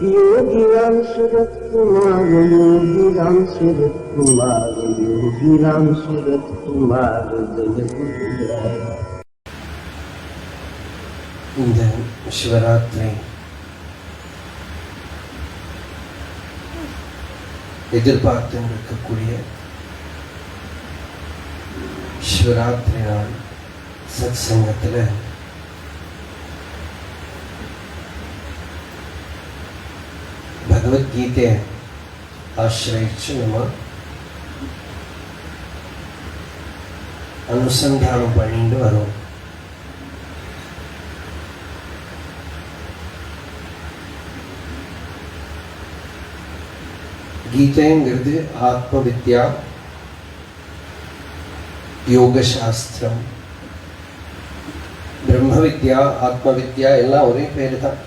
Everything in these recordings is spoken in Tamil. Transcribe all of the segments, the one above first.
योगी राम सूरत कुमार, योगी राम सूरत कुमार, योगी राम सूरत कुमार जय गुरुदेव। இந்த சிவராத்திரி எதிர்பார்த்து இருக்கக்கூடிய சிவராத்திரி நாள் சத் சங்கத்தில் பகவத்கீதையை ஆசிரியிச்சு நம்ம அனுசந்தானம் பண்ணிட்டு வரோம். கீதைங்கிறது ஆத்ம வித்யா, யோக சாஸ்திரம், பிரம்ம வித்யா, ஆத்ம வித்யா எல்லாம் ஒரே பேரு தான்.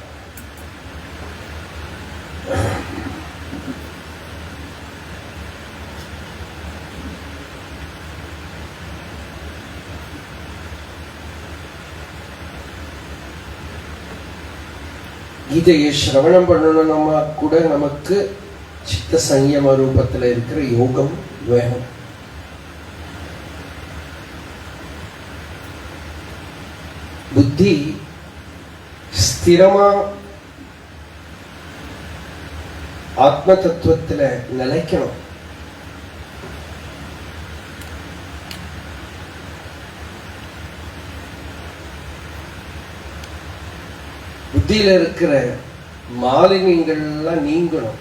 கீதையை சிரவணம் பண்ணணும்னா கூட நமக்கு சித்த சஞ்சம ரூபத்தில் இருக்கிற யோகம் வேணும். புத்தி ஸ்திரமா ஆத்ம தத்துவத்தில் நிலைக்கணும். புத்தியில இருக்கிற மாலின்யங்கள்லாம் நீங்கணும்.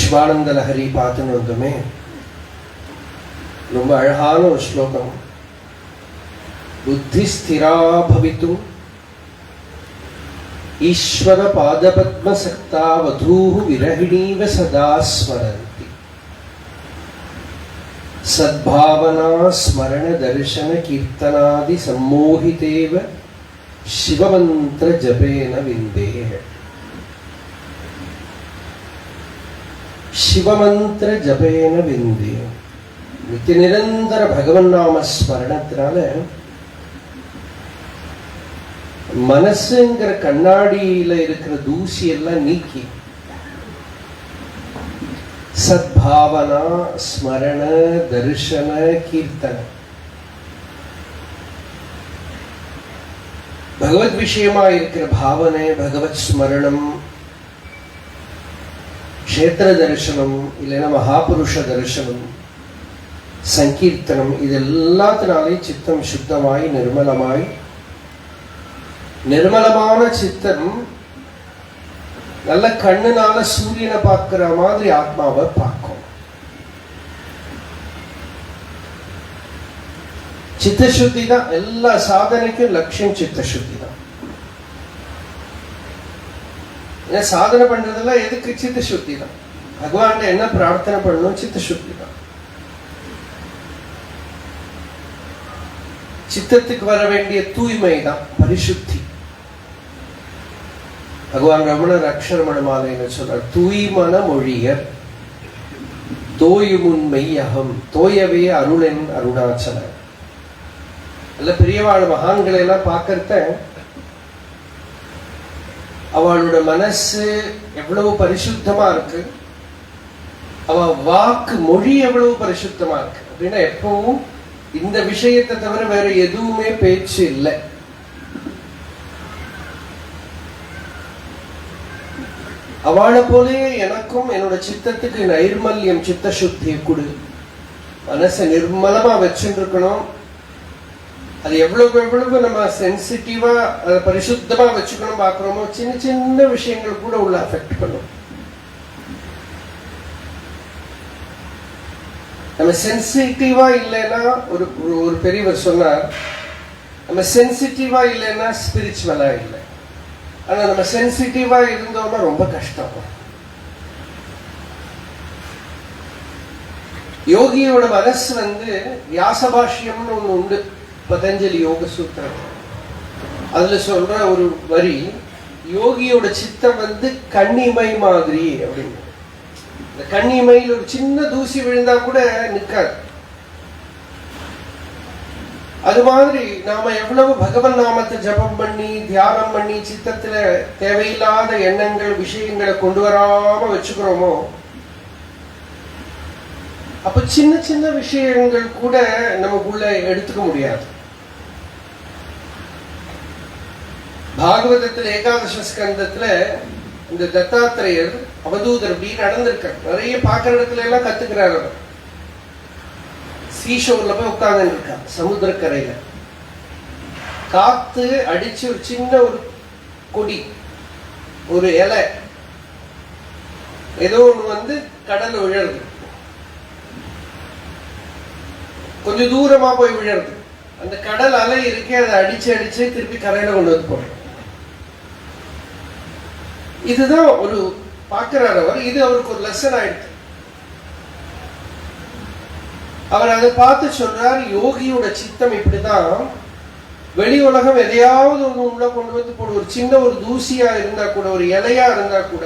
சிவானந்த லஹரி பார்த்துன்னு வந்தோமே, ரொம்ப அழகான ஒரு ஸ்லோகம். புத்தி ஸ்திரா பவித்தும் ஈஸ்வர பாதபத்ம சக்தா வதூஹு விரகிணீவ சதா ஸ்மரந்தி சத்பாவனா ஸ்மரண தர்சன கீர்த்தனாதி சம்மோகிதேவ சிவமந்திர ஜபேன விந்தேஹ. சிவமந்திர ஜபேன விந்தே. நித்திய நிரந்தர பகவன் நாம ஸ்மரணத்தினால மனசுங்கிற கண்ணாடியில இருக்கிற தூசி எல்லாம் நீக்கி சத்பாவனா ஸ்மரண தர்சன கீர்த்தன பகவத் விஷயமா இருக்கிற பாவனை, பகவத் ஸ்மரணம், க்ஷேத்திர தரிசனம், இல்லைன்னா மகாபுருஷ தரிசனம், சங்கீர்த்தனம், இது எல்லாத்தினாலே சித்தம் சுத்தமாய் நிர்மலமாய், நிர்மலமான சித்தம் நல்ல கண்ணுனால சூரியனை பார்க்கிற மாதிரி ஆத்மாவை பார்க்கும். சித்தசுத்தி தான் எல்லா சாதனைக்கும் லட்சியம். சித்தசுத்தி தான். சாதனை பண்றதெல்லாம் எதுக்கு? சித்தசுத்தி தான். பகவான் என்ன பிரார்த்தனை பண்ணணும்? சித்தசுத்தி தான். சித்தத்துக்கு வர வேண்டிய தூய்மை தான் பரிசுத்தி. பகவான் ரமணர் அக்ஷரமண மாலைன்னு சொல்றார், தூய்மன மொழியர் தோயுமுன்மை அகம் தோயவே அருளென் அருணாச்சல. அல்ல பெரியவாழ் மகான்களை எல்லாம் பார்க்கறத அவளோட மனசு எவ்வளவு பரிசுத்தமா இருக்கு, அவ வாக்கு மொழி எவ்வளவு பரிசுத்தமா இருக்கு அப்படின்னா எப்பவும் இந்த விஷயத்தை தவிர வேற எதுவுமே பேச்சு இல்லை. அவளை போலே எனக்கும் என்னோட சித்தத்துக்கு நைர்மல்யம், சித்த சுத்தியை கொடு. மனசை நிர்மலமா வச்சுட்டு இருக்கணும். அது எவ்வளவு எவ்வளவு நம்ம சென்சிட்டிவா அதை பரிசுத்தமா வச்சுக்கணும் பாக்குறோமோ, சின்ன சின்ன விஷயங்கள் கூட உள்ள அஃபெக்ட் பண்ணும். நம்ம சென்சிட்டிவா இல்லைன்னா, ஒரு பெரியவர் சொன்னார், நம்ம சென்சிட்டிவா இல்லைன்னா ஸ்பிரிச்சுவலா இல்லை. ஆனா நம்ம சென்சிட்டிவா இருந்தோம்னா ரொம்ப கஷ்டம். யோகியோட மனசு வியாசபாஷ்யம்னு ஒண்ணு உண்டு, பதஞ்சலி யோக சூத்திரம். அதுல சொல்ற ஒரு வரி, யோகியோட சித்தம் கண்ணிமை மாதிரி அப்படின்னு. இந்த கண்ணிமையில் ஒரு சின்ன தூசி விழுந்தா கூட நிற்காது. அது மாதிரி நாம எவ்வளவு பகவன் நாமத்தை ஜபம் பண்ணி தியானம் பண்ணி சித்தத்துல தேவையில்லாத எண்ணங்கள் விஷயங்களை கொண்டு வராம வச்சுக்கிறோமோ, அப்ப சின்ன சின்ன விஷயங்கள் கூட நமக்குள்ள எடுத்துக்க முடியாது. பாகவதத்துல ஏகாதச ஸ்கந்தத்துல இந்த தத்தாத்திரேயர் அவதூதர் அப்படி நடந்திருக்கார். நிறைய பாக்குற இடத்துல எல்லாம் கத்துக்கிறார். அவர் சீஷோர்ல போய் உட்கார்ந்து இருக்கார் சமுத்திரக்கரையில. காத்து அடிச்சு ஒரு சின்ன ஒரு கொடி, ஒரு இலை, ஏதோ ஒண்ணு கடல் விழருது. கொஞ்சம் தூரமா போய் விழருது. அந்த கடல் அலை இருக்கே, அதை அடிச்சு அடிச்சு திருப்பி கரையில கொண்டு வந்து போடுறோம். இதுதான் ஒரு பார்க்கிறார் அவர். இது அவருக்கு ஒரு லெசன் ஆயிடுச்சு. அவர் அதை பார்த்து சொல்றார், யோகியோட சித்தம் இப்படிதான். வெளி உலகம் எதையாவது ஒண்ணு உள்ள கொண்டு வந்து போடு, ஒரு சின்ன ஒரு தூசியா இருந்தா கூட, ஒரு இலையா இருந்தா கூட,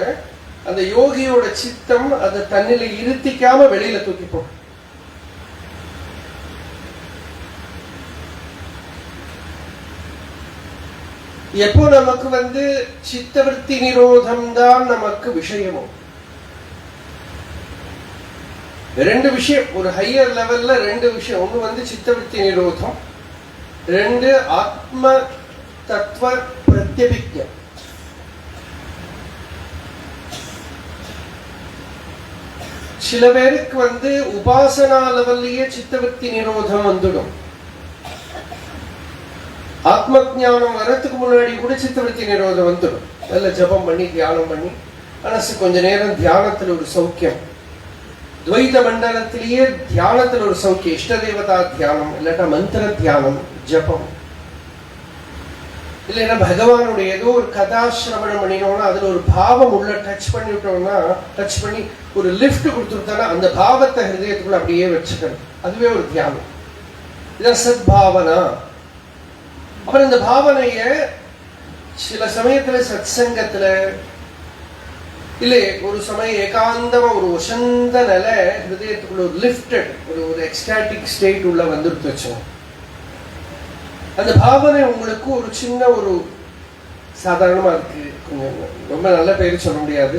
அந்த யோகியோட சித்தம் அதை தன்னில இருத்திக்காம வெளியில தூக்கி போடும். எப்போ நமக்கு சித்தவருத்தி நிரோதம் தான் நமக்கு விஷயமும். ரெண்டு விஷயம், ஒரு ஹையர் லெவல்ல ரெண்டு விஷயம். ஒண்ணு சித்தவருத்தி நிரோதம், ரெண்டு ஆத்ம தத்துவ பிரத்யபிக்ஞம். சில பேருக்கு உபாசனா லெவல்லையே சித்தவருத்தி நிரோதம் வந்துடும். ஆத்ம ஞானம் வரத்துக்கு முன்னாடி கூட சித்தவருத்தி நிரோதம் வந்துடும். நல்ல ஜபம் பண்ணி தியானம் பண்ணி மனசு கொஞ்ச நேரம் தியானத்துல ஒரு சௌக்கியம். துவைத மண்டலத்திலேயே தியானத்துல ஒரு சௌக்கியம். இஷ்ட தேவதா தியானம், இல்லாட்டா மந்திர தியானம், ஜபம், இல்லைன்னா பகவானுடைய ஏதோ ஒரு கதாசிரவணம் பண்ணினோம்னா அதுல ஒரு பாவம் உள்ள டச் பண்ணிவிட்டோம்னா, டச் பண்ணி ஒரு லிஃப்ட் கொடுத்துட்டோம்னா அந்த பாவத்தை ஹிருதயத்துக்குள்ள அப்படியே வச்சுக்கணும். அதுவே ஒரு தியானம். இதான் சத்பாவனா. அப்புறம் இந்த பாவனைய சில சமயத்துல சத் சங்கத்துல, இல்லை ஒரு சமயம் ஏகாந்தமா ஒரு உசந்த நிலை ஹிருதயத்துக்குள்ள ஒரு லிஃப்டட் ஒரு எக்ஸ்டாட்டிக் ஸ்டேட் உள்ள வந்துட்டு வச்சோம். அந்த பாவனை உங்களுக்கு ஒரு சின்ன ஒரு சாதாரணமா இருக்கு. கொஞ்சம் ரொம்ப நல்ல பேரு சொல்ல முடியாது.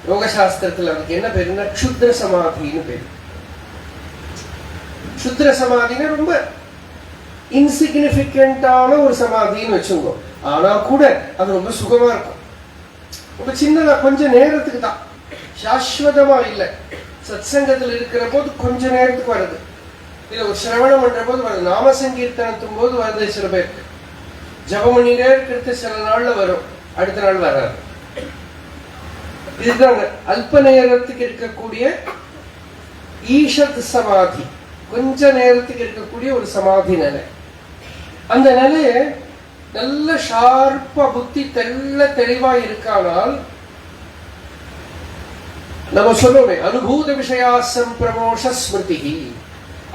யோக சாஸ்திரத்துல அதுக்கு என்ன பேருன்னா க்ஷுத்ர சமாதின்னு பேரு. க்ஷுத்ர சமாதினா ரொம்ப இன்சிக்னிபிகண்டான ஒரு சமாதின்னு வச்சுக்கோ. ஆனா கூட அது ரொம்ப சுகமா இருக்கும். ரொம்ப சின்னதா கொஞ்ச நேரத்துக்கு தான், சாஸ்வதமா இல்லை. சத் சங்கத்தில் இருக்கிற போது கொஞ்ச நேரத்துக்கு வருது. இல்ல ஒரு சிரவணம் பண்ற போது வருது. நாம சங்கீர்த்தனத்தும் போது வருது. சில பேருக்கு ஜபம் பண்ணிட்டே இருக்கிறது சில நாள்ல வரும், அடுத்த நாள் வராது. இதுதாங்க அல்ப நேரத்துக்கு இருக்கக்கூடிய ஈஷத் சமாதி. கொஞ்ச நேரத்துக்கு இருக்கக்கூடிய ஒரு சமாதி நிலை. அந்த நிலைய நல்ல ஷார்ப்பா புத்தி தெளிவா இருக்கானால் நம்ம சொல்லுவோமே அனுபூத விஷயாசம் பிரமோஷ ஸ்மிருதி.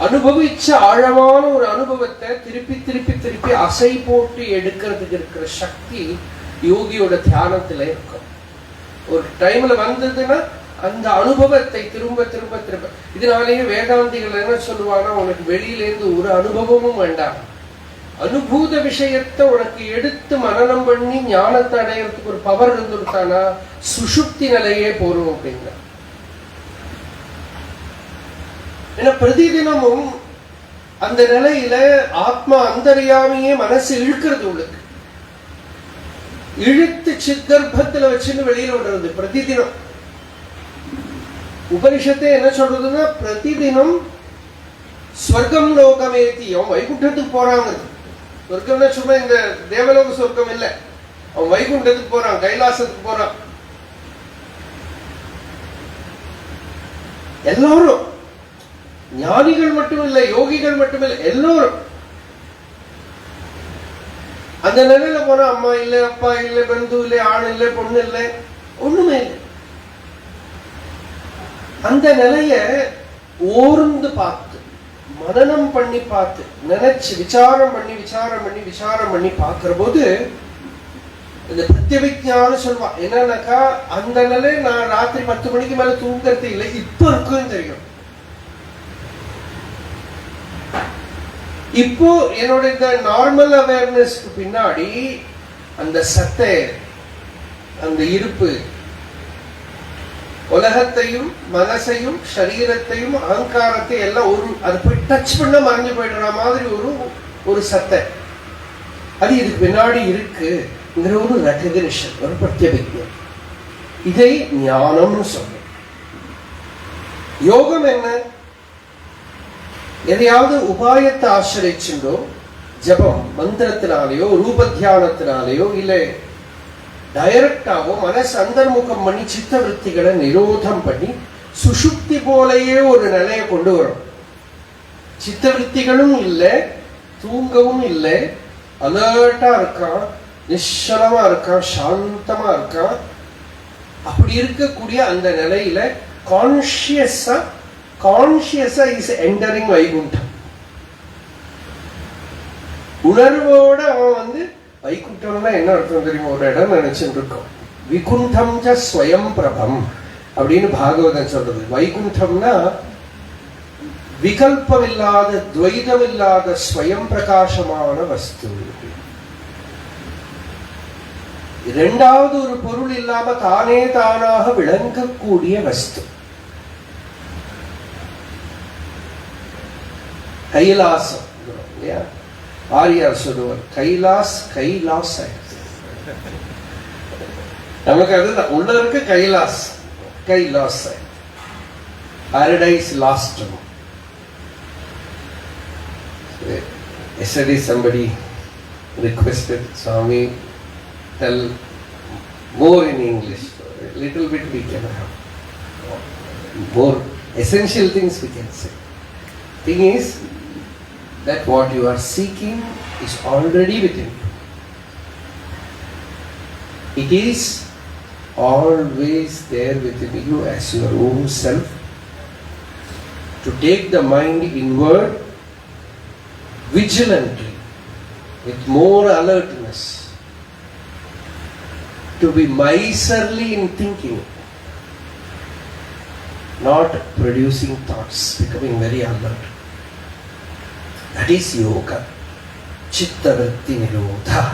அனுபவிச்ச ஆழமான ஒரு அனுபவத்தை திருப்பி திருப்பி திருப்பி அசை போட்டு எடுக்கிறதுக்கு இருக்கிற சக்தி யோகியோட தியானத்துல இருக்கும். ஒரு டைம்ல வந்ததுன்னா அந்த அனுபவத்தை திரும்ப திரும்ப திரும்ப. இதனாலேயே வேதாந்திகள் என்ன சொல்லுவானா, உனக்கு வெளியிலேருந்து ஒரு அனுபவமும் வேண்டாம், அனுபூத விஷயத்தை உனக்கு எடுத்து மனனம் பண்ணி ஞானத்தை அடையிறதுக்கு ஒரு பவர் இருந்துட்டானா சுஷுப்தி நிலையே போறோம் அப்படிங்க. ஏன்னா பிரதிதினமும் அந்த நிலையில ஆத்மா அந்தர்யாமியே மனசு இழுக்கிறது. உங்களுக்கு இழுத்து சித்தர்ப்பத்துல வச்சுன்னு வெளியில விடுறது பிரதிதினம். உபனிஷத்தை என்ன சொல்றதுன்னா, பிரதிதினம் ஸ்வர்க்கம் லோகமேத்தி, அவன் வைகுண்டத்துக்கு போறாங்க. சொர்க்கம்னா சும்மா இந்த தேவலோக சொர்க்கம் இல்லை, அவன் வைகுண்டத்துக்கு போறான், கைலாசத்துக்கு போறான். எல்லாரும் ஞானிகள் மட்டும் இல்லை, யோகிகள் மட்டும் இல்லை, எல்லோரும் அந்த நிலையில போனா அம்மா இல்லை, அப்பா இல்லை, பந்து இல்லை, ஆண் இல்லை, பொண்ணு இல்லை, ஒண்ணுமே இல்லை. அந்த நிலைய ஓர்ந்து பார்த்து மனனம் பண்ணி பார்த்து நினைச்சு விசாரம் பண்ணி பார்க்கிற போது இந்த பிரத்யவிஜானம் சொல்வா. என்னன்னாக்கா அந்த நிலை நான் ராத்திரி 10 மணிக்கு மேல தூங்குறது இல்லை, இப்ப இருக்குன்னு தெரியும். இப்போ என்னோட இந்த நார்மல் அவேர்னஸ்க்கு பின்னாடி அந்த சத்தை, அந்த இருப்பு உலகத்தையும் மனசையும் சரீரத்தையும் அகங்காரத்தை எல்லாம் ஒரு அது போய் டச் பண்ண மறைஞ்சு போயிடுற மாதிரி ஒரு சத்தை அது இதுக்கு பின்னாடி இருக்குங்கிற ஒரு ரெகக்னிஷன், ஒரு பிரத்யபிக்ஞம். இதை ஞானம்னு சொல்றோம். யோகம் என்ன? எதையாவது உபாயத்தை ஆசிரிச்சுண்டோ, ஜபம் மந்திரத்தினாலேயோ ரூப தியானத்தினாலேயோ இல்லை டைரக்டாவோ மனசு அந்தர்முகம் பண்ணி சித்த விற்த்திகளை நிரோதம் பண்ணி சுஷுப்தி போலேயே ஒரு நிலையை கொண்டு வரும். சித்த விற்த்திகளும் இல்லை, தூங்கவும் இல்லை, அலர்ட்டா இருக்கான், நிச்சலமா இருக்கான், சாந்தமா இருக்கான். அப்படி இருக்கக்கூடிய அந்த நிலையில கான்சியஸா இஸ் என்டரிங் வைகுண்டம். உணர்வோட அவன் வைகுண்டம்னா என்ன அர்த்தம் தெரியுமா? ஒரு இடம் நினைச்சுட்டு இருக்கோம். விகுண்டம் ச ஸ்வயம் பிரபம் அப்படின்னு பாகவதன் சொல்றது. வைகுண்டம்னா விகல்பம் இல்லாத, துவைதம் இல்லாத ஸ்வயம் பிரகாசமான வஸ்து. இரண்டாவது ஒரு பொருள் இல்லாம தானே தானாக விளங்கக்கூடிய வஸ்து. கைலாசம் இல்லையா? ஆரியார் சொல்லுவார் கைலாஸ். நமக்கு அதுதான் உள்ள இருக்க Kailash. Paradise last. Yesterday somebody requested Swami tell more in English. A little bit we can have more essential things we can say. Thing is that what you are seeking is already within you. It is always there within you as your own self. To take the mind inward vigilantly, with more alertness, to be miserly in thinking, not producing thoughts, becoming very alert. That is yoga. Chitta vritti nirodha.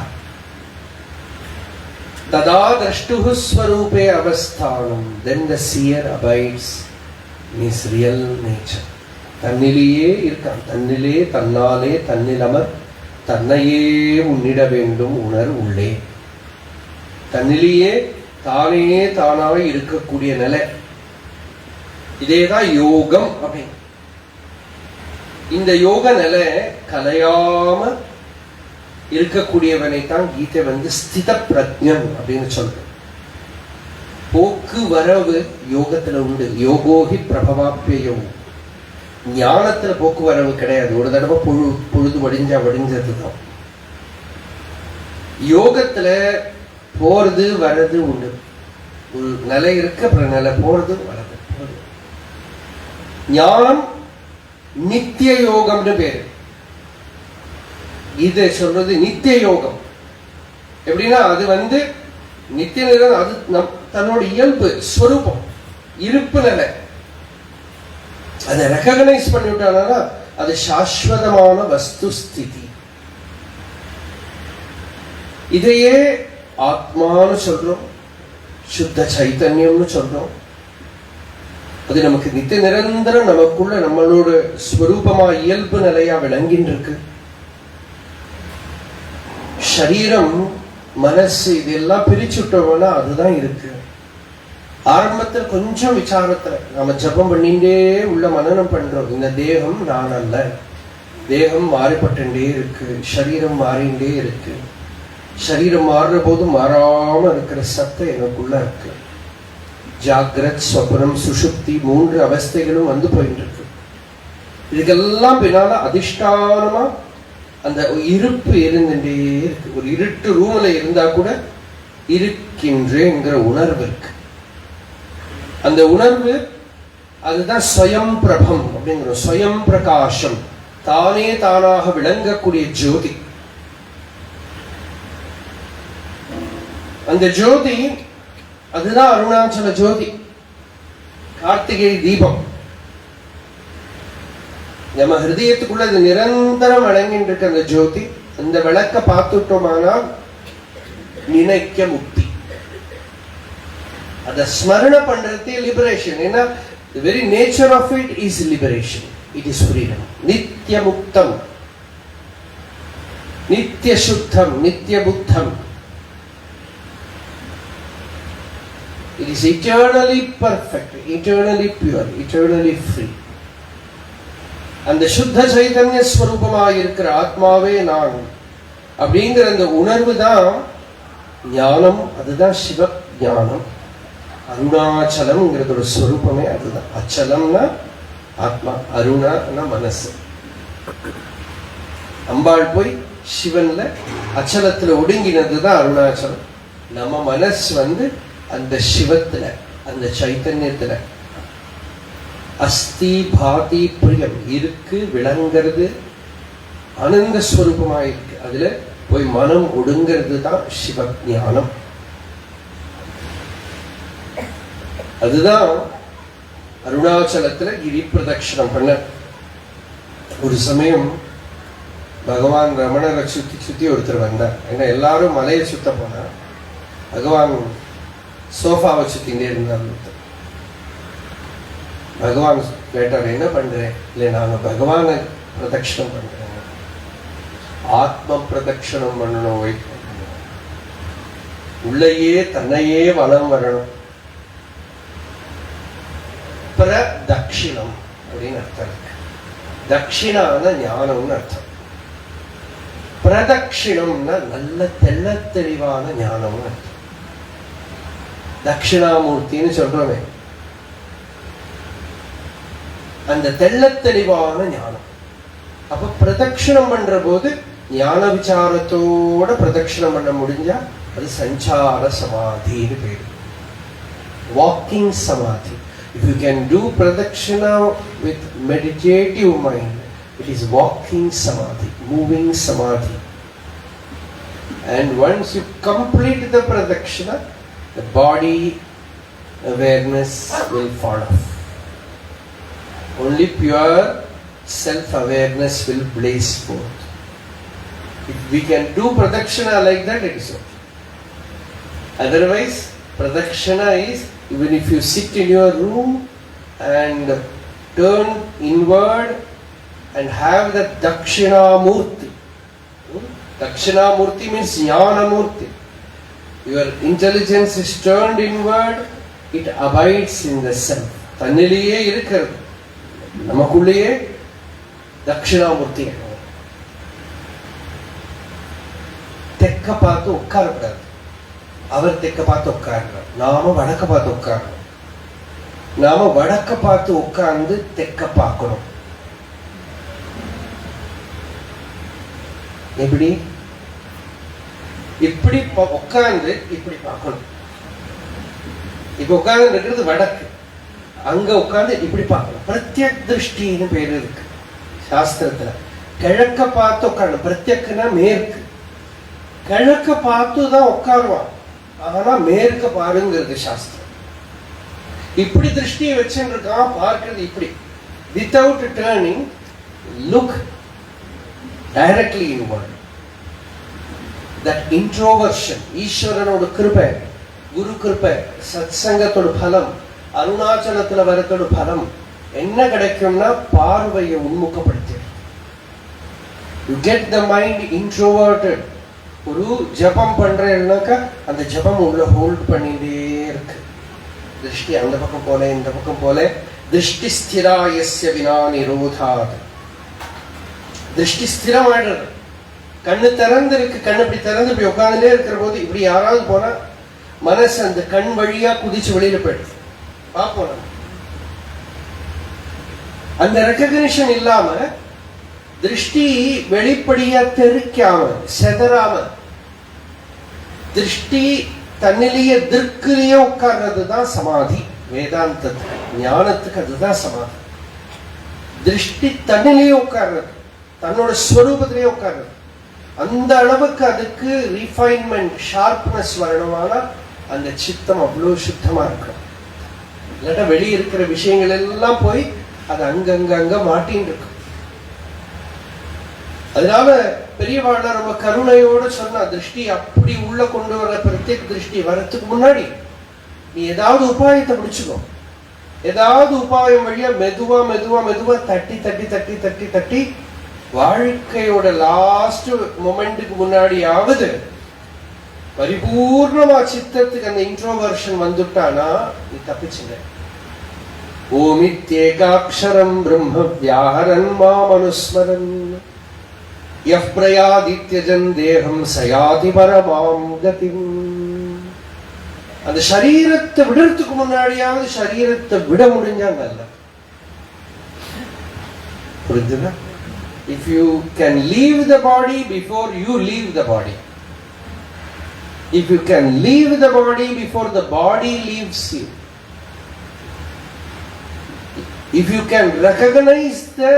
Tada drashtuhu swarupe avasthanam. Then the seer abides in his real nature. தன்னிலேயே இருக்கான். தன்னிலே தன்னாலே தன்னிலமர் தன்னையே உன்னிட வேண்டும் உணர் உள்ளே. தன்னிலேயே தானே தானாக இருக்கக்கூடிய நிலை. இதேதான் யோகம் அப்படின்னு. இந்த யோக நிலை கலையாம இருக்கக்கூடியவனைத்தான் கீதை ஸ்தித பிரஜ்ஞன் அப்படின்னு சொல்றேன். போக்கு வரவு யோகத்துல உண்டு. யோகோகி பிரபவாப்பியோ. ஞானத்துல போக்குவரவு கிடையாது. ஒரு தடவை பொழுது வடிஞ்சதுதான். யோகத்துல போறது வர்றது உண்டு. ஒரு நிலை இருக்கு, அப்புறம் நிலை போறது வர்றது. ஞானம் நித்திய யோகம்னு பேரு. இதை சொல்றது நித்திய யோகம். எப்படின்னா அது நித்திய நிலை, அது தன்னோட இயல்பு ஸ்வரூபம், இருப்பு நிலை. அதை ரெகக்னைஸ் பண்ணிவிட்டானா அது சாஸ்வதமான வஸ்து ஸ்திதி. இதையே ஆத்மான்னு சொல்றோம், சுத்த சைத்தன்யம்னு சொல்றோம். அது நமக்கு நித்திய நிரந்தரம் நமக்குள்ள நம்மளோட ஸ்வரூபமா இயல்பு நிலையா விளங்கின்னு இருக்கு. சரீரம் மனசு இதெல்லாம் பிரிச்சுட்டோம்னா அதுதான் இருக்கு. ஆரம்பத்தில் கொஞ்சம் விசாரத்துல நாம ஜபம் பண்ணிட்டே உள்ள மனனம் பண்றோம். இந்த தேகம் நான் அல்ல, தேகம் மாறிப்பட்டே இருக்கு, சரீரம் மாறிண்டே இருக்கு. சரீரம் மாறுற போது மாறாம இருக்கிற சத்தை எனக்குள்ள இருக்கு. ஜாகிரத், ஸ்வப்னம், சுஷுப்தி 3 அவஸ்தைகளும் போயிட்டு இருக்கு. இதுக்கெல்லாம் பின்னால அதிஷ்டானமா அந்த இருப்பு இருந்துட்டே இருக்கு. ஒரு இருட்டு ரூம்ல இருந்தா கூட இருக்கின்றேங்கிற உணர்வு இருக்கு. அந்த உணர்வு அதுதான் ஸ்வயம் பிரபம் அப்படிங்கிற ஸ்வயம் பிரகாசம், தானே தானாக விளங்கக்கூடிய ஜோதி. அந்த ஜோதி அதுதான் அருணாச்சல ஜோதி, கார்த்திகை தீபம். நம்ம ஹிருதயத்துக்குள்ள அது நிரந்தரம் அடங்கிட்டு இருக்க அந்த ஜோதி, அந்த விளக்க பார்த்துட்டோமானால் நினைக்க முக்தி. அத ஸ்மரண பண்றது லிபரேஷன். ஏன்னா the very nature of it is liberation, it is freedom. நித்ய முக்தம், நித்ய சுத்தம், நித்ய புத்தம். It is eternally perfect, eternally pure, eternally free. அந்த சுத்த சைதன்ய ஸ்வரூபமாக இருக்கிற ஆத்மாவே நான் அப்படிங்கிற அந்த உணர்வு தான் ஞானம். அதுதான் சிவ ஞானம். அருணாச்சலம்ங்கிறதோட ஸ்வரூபமே அதுதான். அச்சலம்னா ஆத்மா, அருணானா மனசு. அம்பாள் போய் சிவன்ல அச்சலத்துல ஒடுங்கினதுதான் அருணாச்சலம். நம்ம மனசு அந்த சிவத்துல, அந்த சைத்தன்யத்துல அஸ்தி பாதி பிரியம் இருக்கு, விளங்கிறது, ஆனந்த ஸ்வரூபமாயிருக்கு. அதுல போய் மனம் ஒடுங்கிறது தான் சிவ ஞானம். அதுதான் அருணாச்சலத்துல கிரி பிரதட்சணம் பண்ண. ஒரு சமயம் பகவான் ரமணரை சுத்தி சுத்தி ஒருத்தர் வந்தார். ஏன்னா எல்லாரும் மலையை சுத்த போனா பகவான் சோஃபாவை சுத்திட்டே இருந்தார். பகவான் கேட்டார், என்ன பண்றேன்? இல்லை, நாங்க பகவான பிரதட்சணம் பண்றேன். ஆத்ம பிரதட்சணம் பண்ணணும், உள்ளேயே தன்னையே வலம் வரணும். பிரதட்சிணம் அப்படின்னு அர்த்தம் இருக்கு. தட்சிணான ஞானம்னு அர்த்தம். பிரதட்சிணம்னா நல்ல தெள்ள தெளிவான ஞானம்னு அர்த்தம். தட்சிணாமூர்த்தின்னு சொல்றோமே, அந்த தெள்ள தெளிவான ஞானம். அப்ப பிரதட்சிணம் பண்ற போது ஞான விசாரத்தோட பிரதட்சிணம் பண்ண முடிஞ்சா அது சஞ்சார சமாதின்னு பேரு, வாக்கிங் சமாதி. If you can do pradakshina with meditative mind, it is walking samadhi, moving samadhi. And once you complete the pradakshina, the body awareness will fall off. Only pure self-awareness will blaze forth. If we can do pradakshina like that, it is okay. Otherwise, pradakshina is, even if you sit in your room and turn inward and have that Dakshinamurti. Dakshinamurti means Jnanamurti. Your intelligence is turned inward, it abides in the self. தன்னிலேயே இருக்கிறது, நமக்குள்ளேயே தட்சிணாமூர்த்தி. தெக்க பார்த்து உட்காரக்கூடாது. அவர் தெக்க பார்த்து உட்கார்றார், நாம வடக்க பார்த்து உட்காரணும். நாம வடக்க பார்த்து உட்கார்ந்து தெக்க பார்க்கணும். எப்படி? இப்படி உட்கார்ந்து இப்படி பார்க்கணும். இப்ப உட்கார்ந்து இருக்கிறது வடக்கு, அங்க உட்கார்ந்து இப்படி பார்க்கணும். பிரத்யக் திருஷ்டின்னு பேரு இருக்கு சாஸ்திரத்துல. கிழக்க பார்த்து உட்காரணும். பிரத்யக்னா மேற்கு. கிழக்க பார்த்துதான் உட்காருவான், ஆனா மேற்க பாருங்கிறது சாஸ்திரம். இப்படி திருஷ்டியை வச்சுட்டு இருக்கான், பார்க்கிறது இப்படி. Without turning, look directly inward. That introversion ஈஸ்வரனோட கிருபை, குரு கிருபை, சத் சங்கத்தோட பலம், அருணாச்சலத்துல வரத்தோட பலம் என்ன கிடைக்கும்னா பார்வையை உன்முகப்படுத்தி. You get the mind introverted. ஒரு ஜபம் பண்றேன்னாக்கா அந்த ஜபம் உள்ள ஹோல்ட் பண்ணிட்டே இருக்கு. திருஷ்டி அந்த பக்கம் போல இந்த பக்கம் போல. திருஷ்டி ஸ்திராயஸ்ய வினா நிரோதாத். திருஷ்டி ஸ்திரமாயிடுறது. கண்ணு திறந்து இருக்கு, கண்ணு இப்படி திறந்து இப்படி உட்காந்துட்டே இருக்கிற போது இப்படி யாராவது போனா மனசு அந்த கண் வழியா குதிச்சு வெளியில போயிடுது. பார்ப்போம். அந்த ரெக்கக்னிஷன் இல்லாம திருஷ்டி வெளிப்படையா தெரிக்காம செதறாம திருஷ்டி தன்னிலேயே திருக்கிலேயே உட்கார்றதுதான் சமாதி. வேதாந்தத்துக்கு ஞானத்துக்கு அதுதான் சமாதி. திருஷ்டி தன்னிலேயே உட்கார்றது, தன்னோட ஸ்வரூபத்திலேயே உட்கார்றது. அந்த அளவுக்கு அதுக்கு ரீஃபைன்மெண்ட் ஷார்ப்னஸ் வரணுமானா அந்த சித்தம் அவ்வளவு சுத்தமா இருக்கும். இல்லாட்டா வெளியே இருக்கிற விஷயங்கள் எல்லாம் போய் அது அங்கங்க மாட்டின்னு இருக்கும். அதனால பெரியவாழ்ல ரொம்ப கருணையோடு சொன்ன திருஷ்டி அப்படி உள்ள கொண்டு வர பிரத்யேக திருஷ்டி வரத்துக்கு முன்னாடி நீ ஏதாவது உபாயத்தை பிடிச்சுக்கோ. ஏதாவது உபாயம் வழியா மெதுவா மெதுவா மெதுவா தட்டி தட்டி தட்டி தட்டி தட்டி வாழ்க்கையோட லாஸ்ட் மொமெண்ட்டுக்கு முன்னாடியாவது பரிபூர்ணமா சித்தத்துக்கு அந்த இன்ட்ரோவர்ஷன் வந்துட்டானா நீ தப்பிச்சுங்க. ஓமித்யேகாக்ஷரம் பிரம்ம வியாஹரன் மாமனுஸ்மரன் யஃ பிரயாதித்யஜன் தேகம் சயாதி பரமாம் கதிம். அந்த சரீரத்தை விடுறதுக்கு முன்னாடியாவது சரீரத்தை விட முடிஞ்சா நல்ல. புரிஞ்சுதா? If you can leave the body before you leave the body, if you can leave the body before the body leaves you, if you can recognize the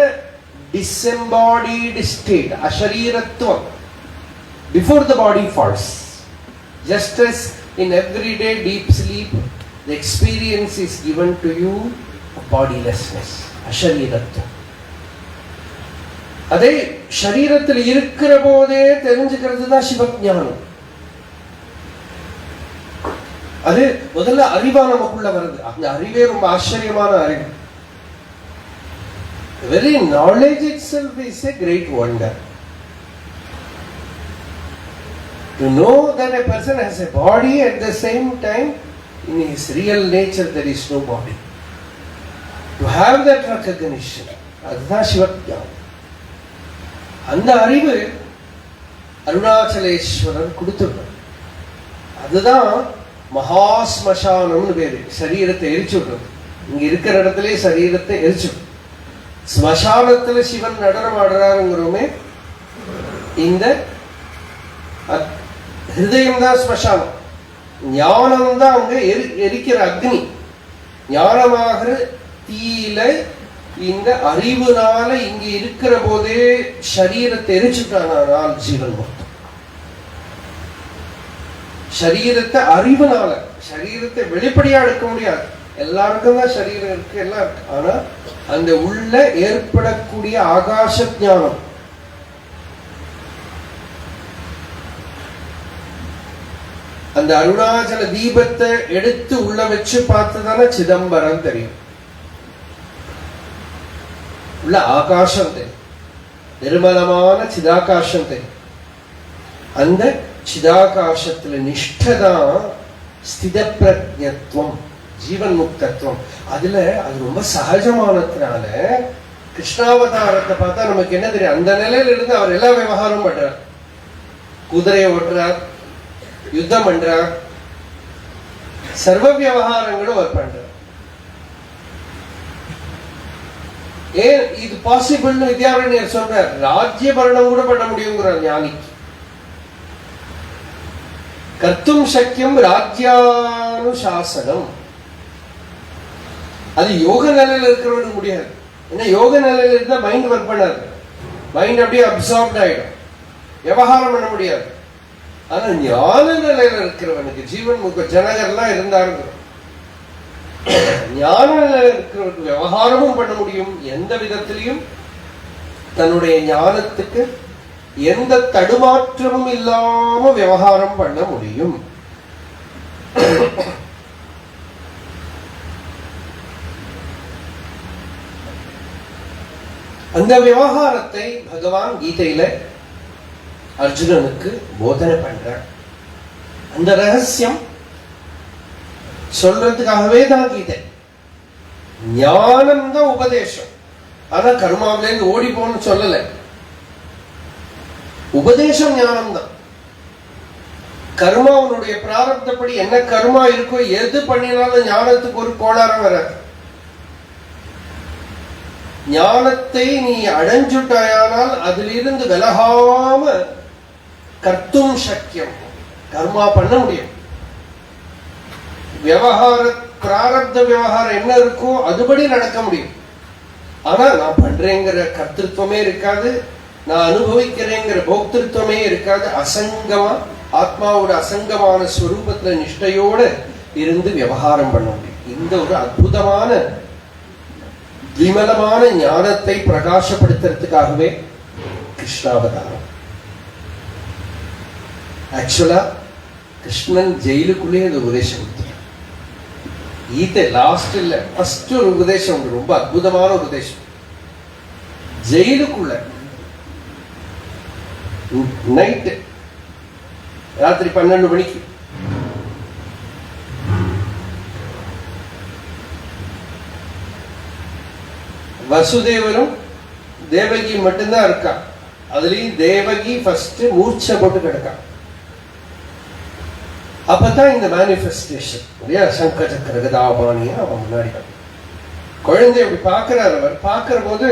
disembodied state, ashariratva, before the body falls, just as in everyday deep sleep the experience is given to you of bodilessness, ashariratva. அதே சரீரத்தில் இருக்கிற போதே தெரிஞ்சுக்கிறது தான் சிவஞானம். அது முதல்ல அறிவா நமக்குள்ள வருது. அந்த அறிவே ரொம்ப ஆச்சரியமான அறிவு. The very knowledge itself is a great wonder. To know that a person has a body, at the same time in his real nature there is no body. To have that recognition, அதுதான் சிவஞானம். அந்த அறிவு அருணாச்சலேஸ்வரர் கொடுத்துருக்கார். அதுதான் மகாஸ்மசானம்னு பேரு. சரீரத்தை எரிச்சு விடுறது. இங்க இருக்கிற இடத்துல சரீரத்தை எரிச்சு ஸ்மசானத்துல சிவன் நடனம் ஆடுறாருங்கிறோமே, இந்த ஹிருதயம் தான் ஸ்மசானம். ஞானம் தான் அங்க எரிக்கிற அக்னி. ஞானமாகிற தீயில இந்த அறிவுனால இங்க இருக்கிற போதே சரீரத்தை எரிச்சுட்டானால் ஜீவன் மொத்தம். சரீரத்தை அறிவுனால, சரீரத்தை வெளிப்படையா எடுக்க முடியாது. எல்லாருக்கும் தான் சரீரம் இருக்கு, எல்லாம் இருக்கு. ஆனா அந்த உள்ள ஏற்படக்கூடிய ஆகாச ஞானம், அந்த அருணாச்சல தீபத்தை எடுத்து உள்ள வச்சு பார்த்துதானே சிதம்பரம் தெரியும். உள்ள ஆகாசம் தெரியும், நிர்மலமான சிதாகாசம் தெரியும். அந்த சிதாகாசத்துல நிஷ்டதான் ஸ்தித பிரஜத்துவம், ஜீவன் முக்தத்துவம். அதுல அது ரொம்ப சகஜமானதுனால கிருஷ்ணாவதாரத்தை பார்த்தா நமக்கு என்ன தெரியும்? அந்த நிலையில இருந்து அவர் எல்லா விவகாரம் பண்றார். குதிரையை ஓட்டுறார், யுத்தம் பண்றார், சர்வ விவகாரங்களும் அவர் பண்றார். ஏன் இது பாசிபிள்னு வித்யாரண்யர் சொல்றார். ராஜ்ய பரணம் கூட பண்ண முடியுங்கிறார் ஞானிக்கு. கர்த்தும் சக்கியம் ராஜ்யானுசாசனம். அது யோக நிலையில இருக்கிறவனுக்கு முடியாது. ஏன்னா யோக நிலையில இருந்தா மைண்ட் ஒர்க் பண்ணாது. மைண்ட் அப்படியே அப்சார்ப்ட் ஆயிடும், விவகாரம் பண்ண முடியாது. ஆனா ஞான நிலையில இருக்கிறவனுக்கு, ஜீவன் முக ஜனகர்லாம் இருந்தாருங்க, ஞான நிலையில இருக்கிறவனுக்கு விவகாரமும் பண்ண முடியும். எந்த விதத்திலையும் தன்னுடைய ஞானத்துக்கு எந்த தடுமாற்றமும் இல்லாம விவகாரம் பண்ண முடியும். அந்த விவகாரத்தை பகவான் கீதையில அர்ஜுனனுக்கு போதனை பண்றார். அந்த ரகசியம் சொல்றதுக்காகவே தான் கீதை. ஞானம் தான் உபதேசம். ஆனா கர்மாவில இருந்து ஓடி போன்னு சொல்லல. உபதேசம் ஞானம் தான். கர்மாவனுடைய பிராரப்தப்படி என்ன கர்மா இருக்கோ எது பண்ணினாலும் ஞானத்துக்கு ஒரு கோளாறம் வராது. ஞானத்தை நீ அடைஞ்சுட்டாயானால் அதிலிருந்து விலகாம கர்த்தும் சக்கியம், கர்மா பண்ண முடியும். விவகார பிராரப்த விவகாரம் என்ன இருக்கோ அதுபடி நடக்க முடியும். ஆனா நான் பண்றேங்கிற கர்த்திருவமே இருக்காது, நான் அனுபவிக்கிறேங்கிற போக்திருத்துவமே இருக்காது. அசங்கமா ஆத்மாவோட அசங்கமான ஸ்வரூபத்துல நிஷ்டையோட இருந்து விவகாரம் பண்ண முடியும். இந்த ஒரு அற்புதமான விமலமான ஞானத்தை பிரகாசப்படுத்துறதுக்காகவே கிருஷ்ணாவதாரம். ஆக்சுவலா கிருஷ்ணன் ஜெயிலுக்குள்ளேயே அந்த உபதேசம் கொடுத்தார். கீதை லாஸ்ட் இல்ல, ஃபர்ஸ்ட் ஒரு உபதேசம் உண்டு, ரொம்ப அற்புதமான உபதேசம். ஜெயிலுக்குள்ள நைட்டு ராத்திரி 12 மணிக்கு வசுதேவரும் தேவகி மட்டும்தான் இருக்கா. அதுலயும் தேவகி ஃபர்ஸ்ட் மூர்ச்சை போட்டு கிடக்கா. அப்பதான் இந்த மேனிஃபெஸ்டேஷன் இல்லையா, சங்கர சக்கர கதாபாணியா அவன் முன்னாடி குழந்தை அப்படி பார்க்கிறார். அவர் பார்க்கிற போது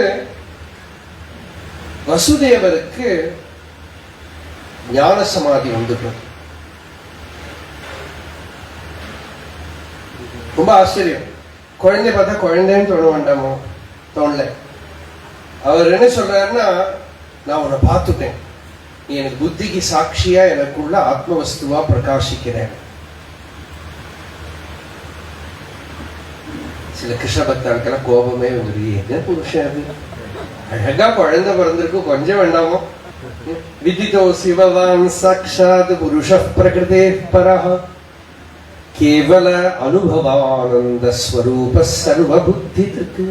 வசுதேவருக்கு ஞான சமாதி வந்துடுறது. ரொம்ப ஆச்சரியம். குழந்தை பார்த்தா குழந்தைன்னு தோண வேண்டாமோ, தோணல. அவர் என்ன சொல்றாருன்னா, நான் உன்னை பார்த்துட்டேன், நீ எனக்கு புத்திக்கு சாட்சியா எனக்குள்ள ஆத்ம வஸ்துவா பிரகாசிக்கிறேன். சில கிருஷ்ண பக்தர்களுக்கெல்லாம் கோபமே வந்துரு, என்ன புருஷன் அது, அழகா குழந்தை பிறந்திருக்கு, கொஞ்சம் வேண்டாமோ. விதிதோ சிவவான் சாட்சாத் புருஷ பிரகிருதே பரஹ கேவல அனுபவானந்த ஸ்வரூப சர்வ புத்தி திருக்கு.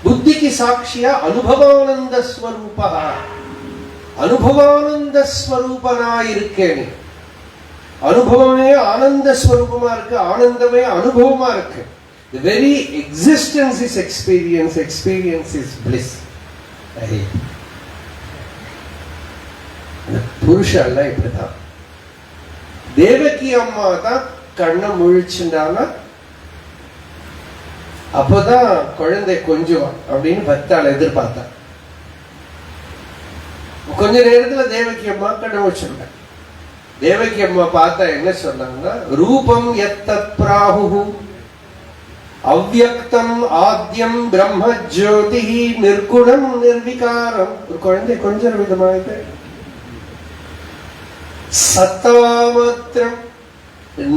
புத்திக்கு சாட்சியா அனுபவானந்த ஸ்வரூபா, அனுபவானந்த ஸ்வரூபனா இருக்கேன். அனுபவமே ஆனந்த ஸ்வரூபமா இருக்கு, ஆனந்தமே அனுபவமா இருக்கு. The very existence is experience, experience is bliss. புருஷன் இப்படிதான். தேவகி அம்மா தான் கண்ணை முழிச்சுட்டானா அப்பதான் குழந்தை கொஞ்சுவான் அப்படின்னு பக்தாள் எதிர்பார்த்தா. கொஞ்ச நேரத்துல தேவகி அம்மா கண்ணை முழிச்சுட்டாங்க. தேவகி அம்மா பார்த்தா என்ன சொன்னாங்கன்னா, ரூபம் எத்தத் பிராஹு அவ்யக்தம் ஆத்யம் பிரம்ம ஜோதி நிர்குணம் நிர்விகாரம். ஒரு குழந்தை கொஞ்சம் விதமாக சத்தாமாத்திரம்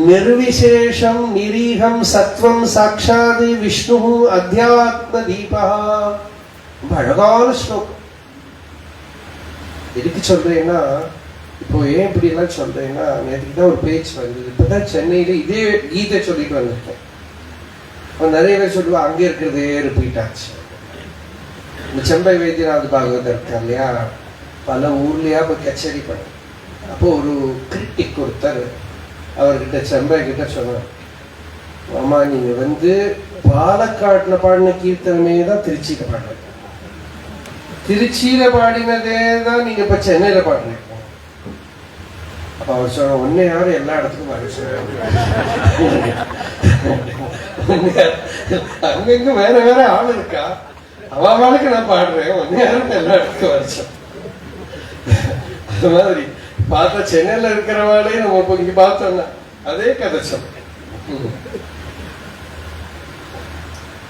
நிர்விசேஷம் நிரீகம் சத்வம் சாட்சாதி விஷ்ணு அத்தியாத்ம தீபா. அழகான ஸ்லோகம். எதுக்கு சொல்றேன்னா, இப்போ ஏன் இப்படி எல்லாம் சொல்றேன்னா, நேற்றுக்கு தான் ஒரு பேச்சு வந்தது. இப்பதான் சென்னையில இதே கீதை சொல்லிட்டு வந்திருக்கேன். நிறைய பேர் சொல்லுவா அங்கே இருக்கிறதே ரிப்பீட் ஆச்சு. இந்த செம்பை வைத்தியநாத் பாகவதர் இருக்கார் இல்லையா, பல ஊர்லயா போய் கச்சேரி பண்ண. அப்போ ஒரு கிரிட்டிக் ஒருத்தர் அவர்கிட்ட செம்பை கிட்ட சொன்னார், ஆமா நீங்க பாலக்காட்டுல பாடின கீர்த்தனமே தான் திருச்சியில பாடுறீங்க, திருச்சியில பாடினதே தான் நீங்க இப்ப சென்னையில பாடுறீங்க. அப்ப அவர் சொன்ன, ஒன்னே யாரும் எல்லா இடத்துக்கும் வர சொல்ல, அங்கங்க வேற வேற ஆள் இருக்கா, அவளுக்கு நான் பாடுறேன், ஒன்னே யாரும் எல்லா இடத்துக்கும் வரச்சோம். அது மாதிரி பார்த்தா சென்னையில இருக்கிறவாளே நம்ம இப்ப இங்க பார்த்தோம்னா அதே கதை சொல்ல.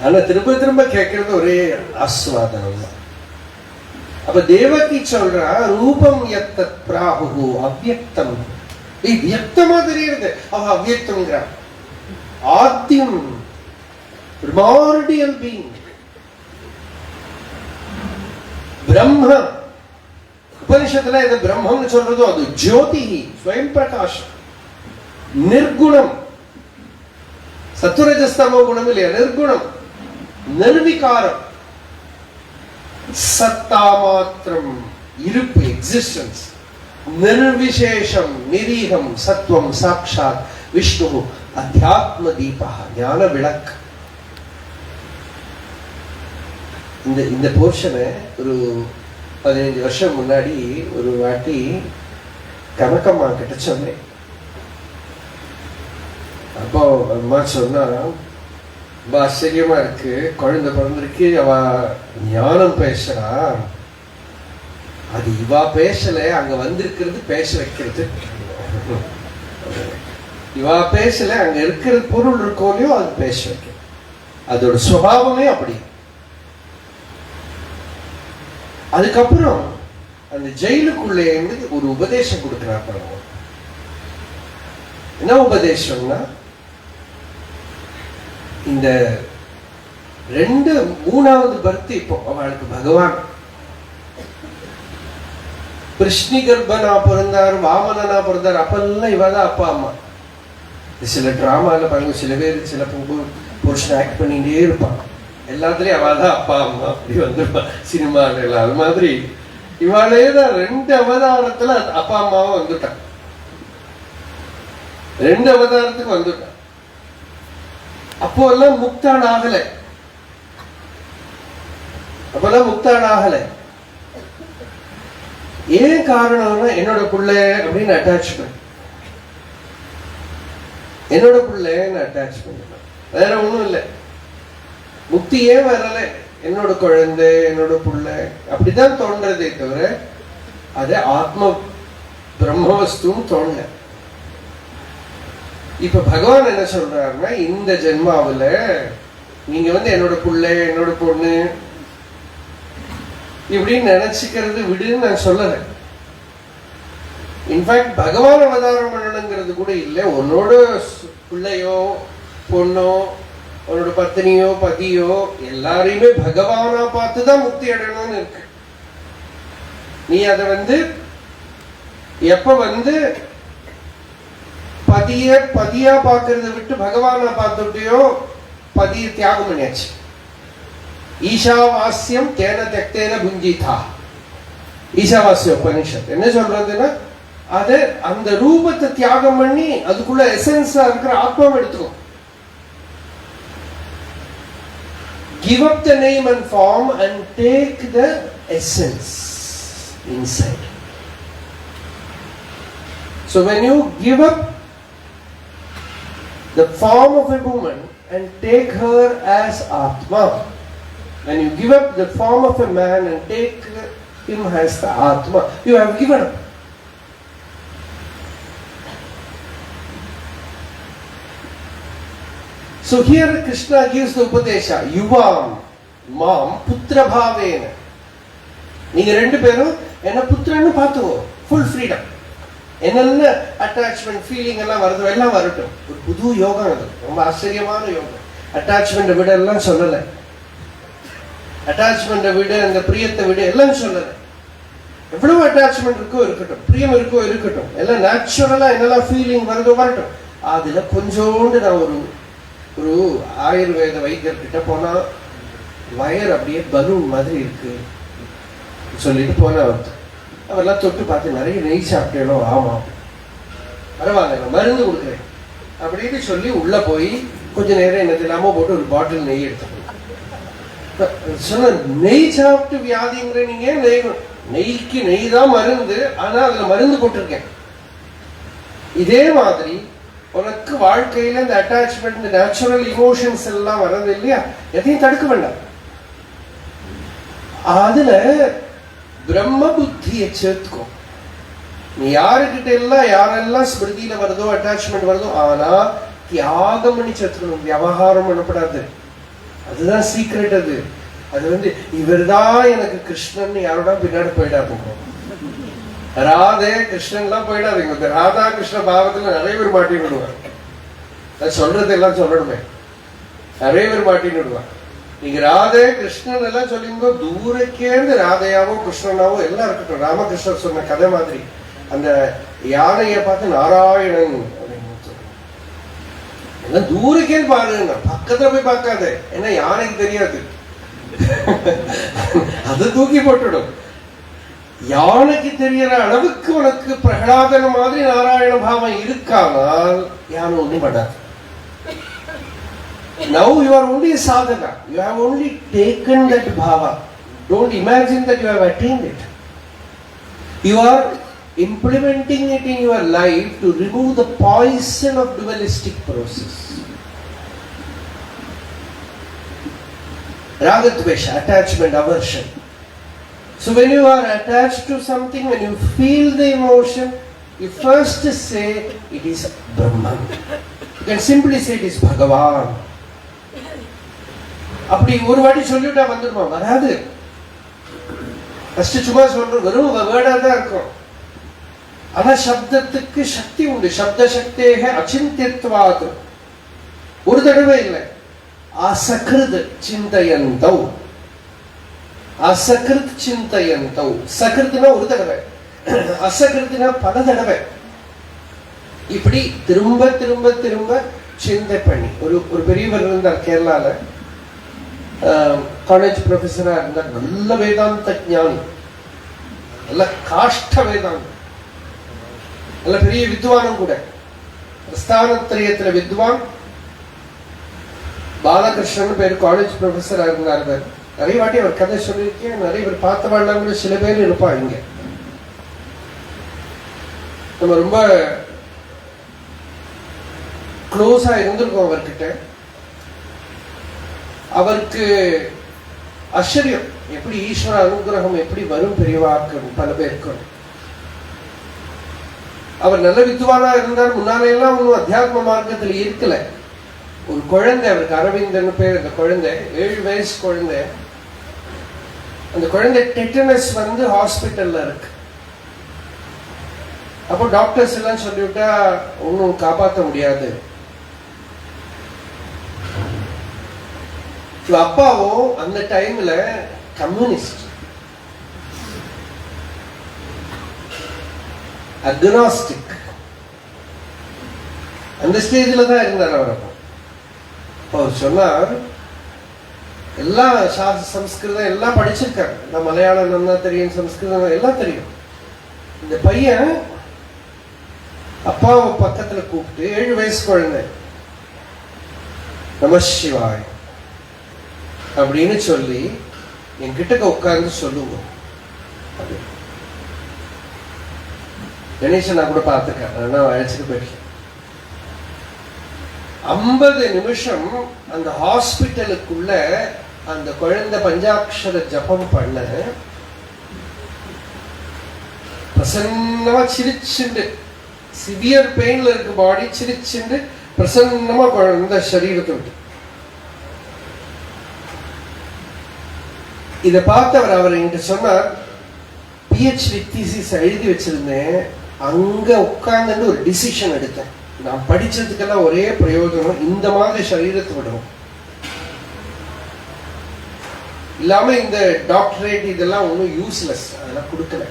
ஆனா திரும்ப திரும்ப கேட்கறது ஒரே ஆஸ்வாதனம் தான். அப்ப தேவகி சொல்றா, ரூபம் எத்தத் பிராஹு அவ்யக்தம். வியக்தமா தெரியுது, அவ அவ்யக்தம்ங்கிறா. ஆத்யம் primordial being பிரம்ம. உபனிஷத்துல இது பிரம்மம்னு சொல்றதோ அது ஜோதி, ஸ்வயம் பிரகாஷம். நிர்குணம், சத்துரஜஸ்தமோ குணம் இல்லையா, நிர்குணம், நிர்விகாரம், சத்தா மாத்திரம், இருப்பு, எக்ஸிஸ்டன்ஸ், நிர்விசேஷம், நிரீகம், சத்வம், சாட்சாத் விஷ்ணு, அத்தியாத்ம தீபா, ஞான விளக்கு. இந்த போர்ஷனை ஒரு 15 வருஷம் முன்னாடி ஒரு வாட்டி கனக்கம்மா கிட்ட சொன்னேன். அப்போ அம்மா சொன்னா, ரொம்ப ஆச்சரியமா இருக்கு, குழந்தை பிறந்திருக்கு, அவ ஞானம் பேசுறா, அது இவா பேசல, அங்க வந்திருக்கிறது பேச வைக்கிறது. இவா பேசல, அங்க இருக்கிற பொருள் இருக்கோலையோ அது பேச வைக்க, அதோட சுபாவமே அப்படி. அதுக்கப்புறம் அந்த ஜெயிலுக்குள்ளே இருந்து ஒரு உபதேசம் கொடுக்கிறார். என்ன உபதேசம்னா, இந்த 3வது பர்த் இப்போ அவளுக்கு பகவான் கிருஷ்ணி கர்ப்பனா பிறந்தார், வாமனனா பிறந்தார், அப்பெல்லாம் இவதான் அப்பா அம்மா. சில டிராமால பாருங்க, சில பேர் சில புருஷன் ஆக்ட் பண்ணிட்டே இருப்பான், எல்லாத்துலயும் அவதான் அப்பா அம்மா அப்படி வந்துருப்பா சினிமால. அது மாதிரி இவாளேதான் 2 அவதாரத்துல அப்பா அம்மாவும் வந்துட்டான், 2 அவதாரத்துக்கு வந்துட்டான். அப்போ எல்லாம் முக்தான் ஆகல, அப்பெல்லாம் முக்தான் ஆகல. ஏன் காரணம்னா என்னோட பிள்ளை அப்படின்னு அட்டாச்மெண்ட், என்னோட பிள்ளைன்னு அட்டாச்மெண்ட், வேற ஒண்ணும் இல்லை. முக்தி ஏன் வரல, என்னோட குழந்தை என்னோட பிள்ளை அப்படிதான் தோன்றதே தவிர அது ஆத்ம பிரம்மவஸ்துன்னு தோணல. இப்ப பகவான் என்ன சொல்றாருன்னா, இந்த ஜென்மாவில நீங்க என்னோட பிள்ளை என்னோட பொண்ணு இப்படின்னு நினைச்சுக்கிறது விடுன்னு நான் சொல்லல. இன்ஃபேக்ட் பகவான் அவதாரம் பண்ணணுங்கிறது கூட இல்லை. உன்னோட பிள்ளையோ பொண்ணோ உன்னோட பத்னியோ பதியோ எல்லாரையுமே பகவானா பார்த்துதான் முக்தி அடையணும்னு இருக்கு. நீ அதை எப்ப பதியா பாக்குறத விட்டு பகவானா பார்த்துட்டியோ பதிய தியாகம் பண்ணியாச்சு. ஈஷாவாஸ்யம் தேன தெக்தேன புஞ்சிதா, ஈஷாவாஸ்ய உபனிஷத் என்ன சொல்றதுன்னா, அது அந்த ரூபத்தை தியாகம் பண்ணி அதுக்குள்ள எசன்ஸா இருக்கிற ஆத்மாவை எடுத்துக்கும். Give up the name and form and take the essence inside. So when you give up the form of a woman and take her as Atma, when you give up the form of a man and take him as the Atma, you have given up. So here Krishna gives the upadesha, yuvam mam putra bhavena. நீங்க 2 பேரும் என்ன புத்திரன்னு பார்த்துக்கோ, ஃபுல் ஃப்ரீடம். என்னென்ன அட்டாச்மெண்ட் ஃபீலிங் எல்லாம் வருதோ எல்லாம் வரட்டும். ஒரு புது யோகம், அது ரொம்ப ஆச்சரியமான யோகம். அட்டாச்மெண்ட்டை விட எல்லாம் சொல்லலை, அட்டாச்மெண்ட்டை விட அந்த பிரியத்தை விட எல்லாம் சொல்லலை. எவ்வளவு அட்டாச்மெண்ட் இருக்கோ இருக்கட்டும், பிரியம் இருக்கோ இருக்கட்டும், எல்லாம் நேச்சுரலா என்னெல்லாம் ஃபீலிங் வருதோ வரட்டும். அதுல கொஞ்சோண்டு நான் ஒரு ஆயுர்வேத வைத்தியர்கிட்ட போனா வயர் அப்படியே பலூன் மாதிரி இருக்கு சொல்லிட்டு போன அவரெல்லாம் தொட்டு பார்த்து நிறைய நெய் சாப்பிட்டேனோ, ஆமா பரவாயில்ல நான் மருந்து கொடுக்குறேன் அப்படின்னு சொல்லி உள்ள போய் கொஞ்ச நேரம் என்ன இல்லாம போட்டு ஒரு பாட்டில் நெய் எடுத்துக்கணும். சொன்ன நெய் சாப்பிட்டு வியாதிங்கிற நீங்க நெய்க்கு நெய் தான் மருந்து, ஆனா அதுல மருந்து போட்டிருக்கேன். இதே மாதிரி உனக்கு வாழ்க்கையில இந்த அட்டாச்மெண்ட், இந்த நேச்சுரல் இமோஷன்ஸ் எல்லாம் வர்றது இல்லையா, எதையும் தடுக்க வேண்டாம். அதுல பிரம்ம புத்தியை சேர்த்துக்கோ. நீ யாருக்கிட்ட எல்லாம் யாரெல்லாம் ஸ்மிருதியில வருதோ அட்டாச்மெண்ட் வருதோ, ஆனா தியாகம் பண்ணி சேர்த்துக்கணும், விவகாரம் பண்ணப்படாது. அதுதான் சீக்ரெட். அது இவர்தான் எனக்கு கிருஷ்ணன் யாரோட பின்னாடி போயிடாது. ராதே கிருஷ்ணன்லாம் போயிடாதீங்க. ராதா கிருஷ்ண பாவத்துல நிறைய பேர் மாட்டின்னு விடுவாங்க. நான் சொல்றது எல்லாம் சொல்லணுமே, நிறைய பேர் மாட்டின்னு விடுவாங்க. நீங்க ராதே கிருஷ்ணன் எல்லாம் சொல்லிங்க, தூரக்கேந்து ராதையாவோ கிருஷ்ணனாவோ எல்லாம் இருக்கட்டும். ராமகிருஷ்ணர் சொன்ன கதை மாதிரி அந்த யானையை பார்த்து நாராயணன் எல்லாம் தூரக்கே பாருங்க, பக்கத்துல போய் பார்க்காத, ஏன்னா யானைக்கு தெரியாது, அது தூக்கி போட்டுடும். யானைக்கு தெரியற அளவுக்கு உனக்கு பிரகலாதன மாதிரி நாராயண பாவம் இருக்கானால் யானை ஒன்றும் பண்ணாது. Now you are only a sadhana. You have only taken that bhava. Don't imagine that you have attained it. You are implementing it in your life to remove the poison of dualistic process. Ragadvesha, attachment, aversion. So when you are attached to something, when you feel the emotion, you first say it is Brahman. You can simply say it is Bhagavan. அப்படி ஒரு வாட்டி சொல்லிவிட்டா வந்துடுமா? வராது. ஃபர்ஸ்ட் சும்மா சொல்ற வெறும் வேர்டா தான் இருக்கும். ஆனா சப்தத்துக்கு சக்தி உண்டு. சப்த சக்தேக அச்சிந்தியத்வாத். ஒரு தடவை இல்லை, அசகிருத் சிந்தயந்தௌ, அசகிருத் சிந்தயந்தௌ. சகிருத்னா ஒரு தடவை, அசகிருத்தினா பல தடவை இப்படி திரும்ப திரும்ப திரும்ப சிந்தை பண்ணி ஒரு பெரியவர் இருந்தார் கேரளால, காலேஜ் ப்ரொஃபஸரா இருந்தார், நல்ல வேதாந்த ஞானி, நல்ல காஷ்ட வேதாந்தம், நல்ல பெரிய வித்வானும் கூட, ஸ்தானத்திரியத்துல வித்வான். பாலகிருஷ்ணன் பேர், காலேஜ் ப்ரொஃபஸரா இருந்தார். நிறைய வாட்டி அவர் கதை சொல்லியிருக்கேன், நிறைய பேர் பார்த்த வாழ்நாள் சில பேர் இருப்பா இங்க. நம்ம ரொம்ப க்ளோஸா இருந்திருக்கோம் அவர்கிட்ட. அவருக்கு ஆச்சரியம், எப்படி ஈஸ்வர அனுகிரகம் எப்படி வரும் பெரியவாக்கு பல பேருக்கு. அவர் நல்ல வித்வானா இருந்தார். முன்னாலே எல்லாம் ஒன்றும் அத்தியாத்ம மார்க்கத்தில் இருக்கல. ஒரு குழந்தை, அவருக்கு அரவிந்தன் பேர், அந்த குழந்தை 7 வயசு குழந்தை. அந்த குழந்தை டெட்டனஸ் வந்து ஹாஸ்பிட்டல்ல இருக்கு. அப்போ டாக்டர்ஸ் எல்லாம் சொல்லிவிட்டா ஒன்னும் காப்பாற்ற முடியாது. அப்பாவும் அந்த டைம்ல கம்யூனிஸ்ட், அக்னாஸ்டிக், அந்த ஸ்டேஜ்ல தான் இருந்தார் அவர். அப்போ அவர் சொன்னார், எல்லாம் சம்ஸ்கிருதம் எல்லாம் படிச்சிருக்காரு, மலையாளம் நல்லா தெரியும், சம்ஸ்கிருதம் எல்லாம் தெரியும். இந்த பையன் அப்பாவை பக்கத்துல கூப்பிட்டு, 7 வயசு குழந்தை, நம சிவாய் அப்படின்னு சொல்லி என்கிட்ட உட்கார்ந்து சொல்லுங்க. கணேசன் நான் கூட பார்த்துருக்கேன், நான் அழைச்சிட்டு போயிருக்கேன். 50 நிமிஷம் அந்த ஹாஸ்பிட்டலுக்குள்ள அந்த குழந்தை பஞ்சாட்சர ஜபம் பண்ண, பிரசன்னமா சிரிச்சுண்டு, சிவியர் பெயின்ல இருக்கு பாடி, சிரிச்சுண்டு பிரசன்னமா குழந்தை சரீரத்தை விட்டு. இதை பார்த்தவர் அவர் என்கிட்ட சொன்னார், பிஹெச்டி தீசிஸ் எழுதி வச்சிருந்தேன், அங்க உட்கார்ந்து ஒரு டிசிஷன் எடுத்தேன். நான் படிச்சதுக்கெல்லாம் ஒரே பிரயோஜனம், இந்த மாதிரி சரீரத்தை விடணும் இல்லாம இந்த டாக்டரேட் இதெல்லாம் ஒன்றும் யூஸ்லெஸ், அதெல்லாம் கொடுக்கல.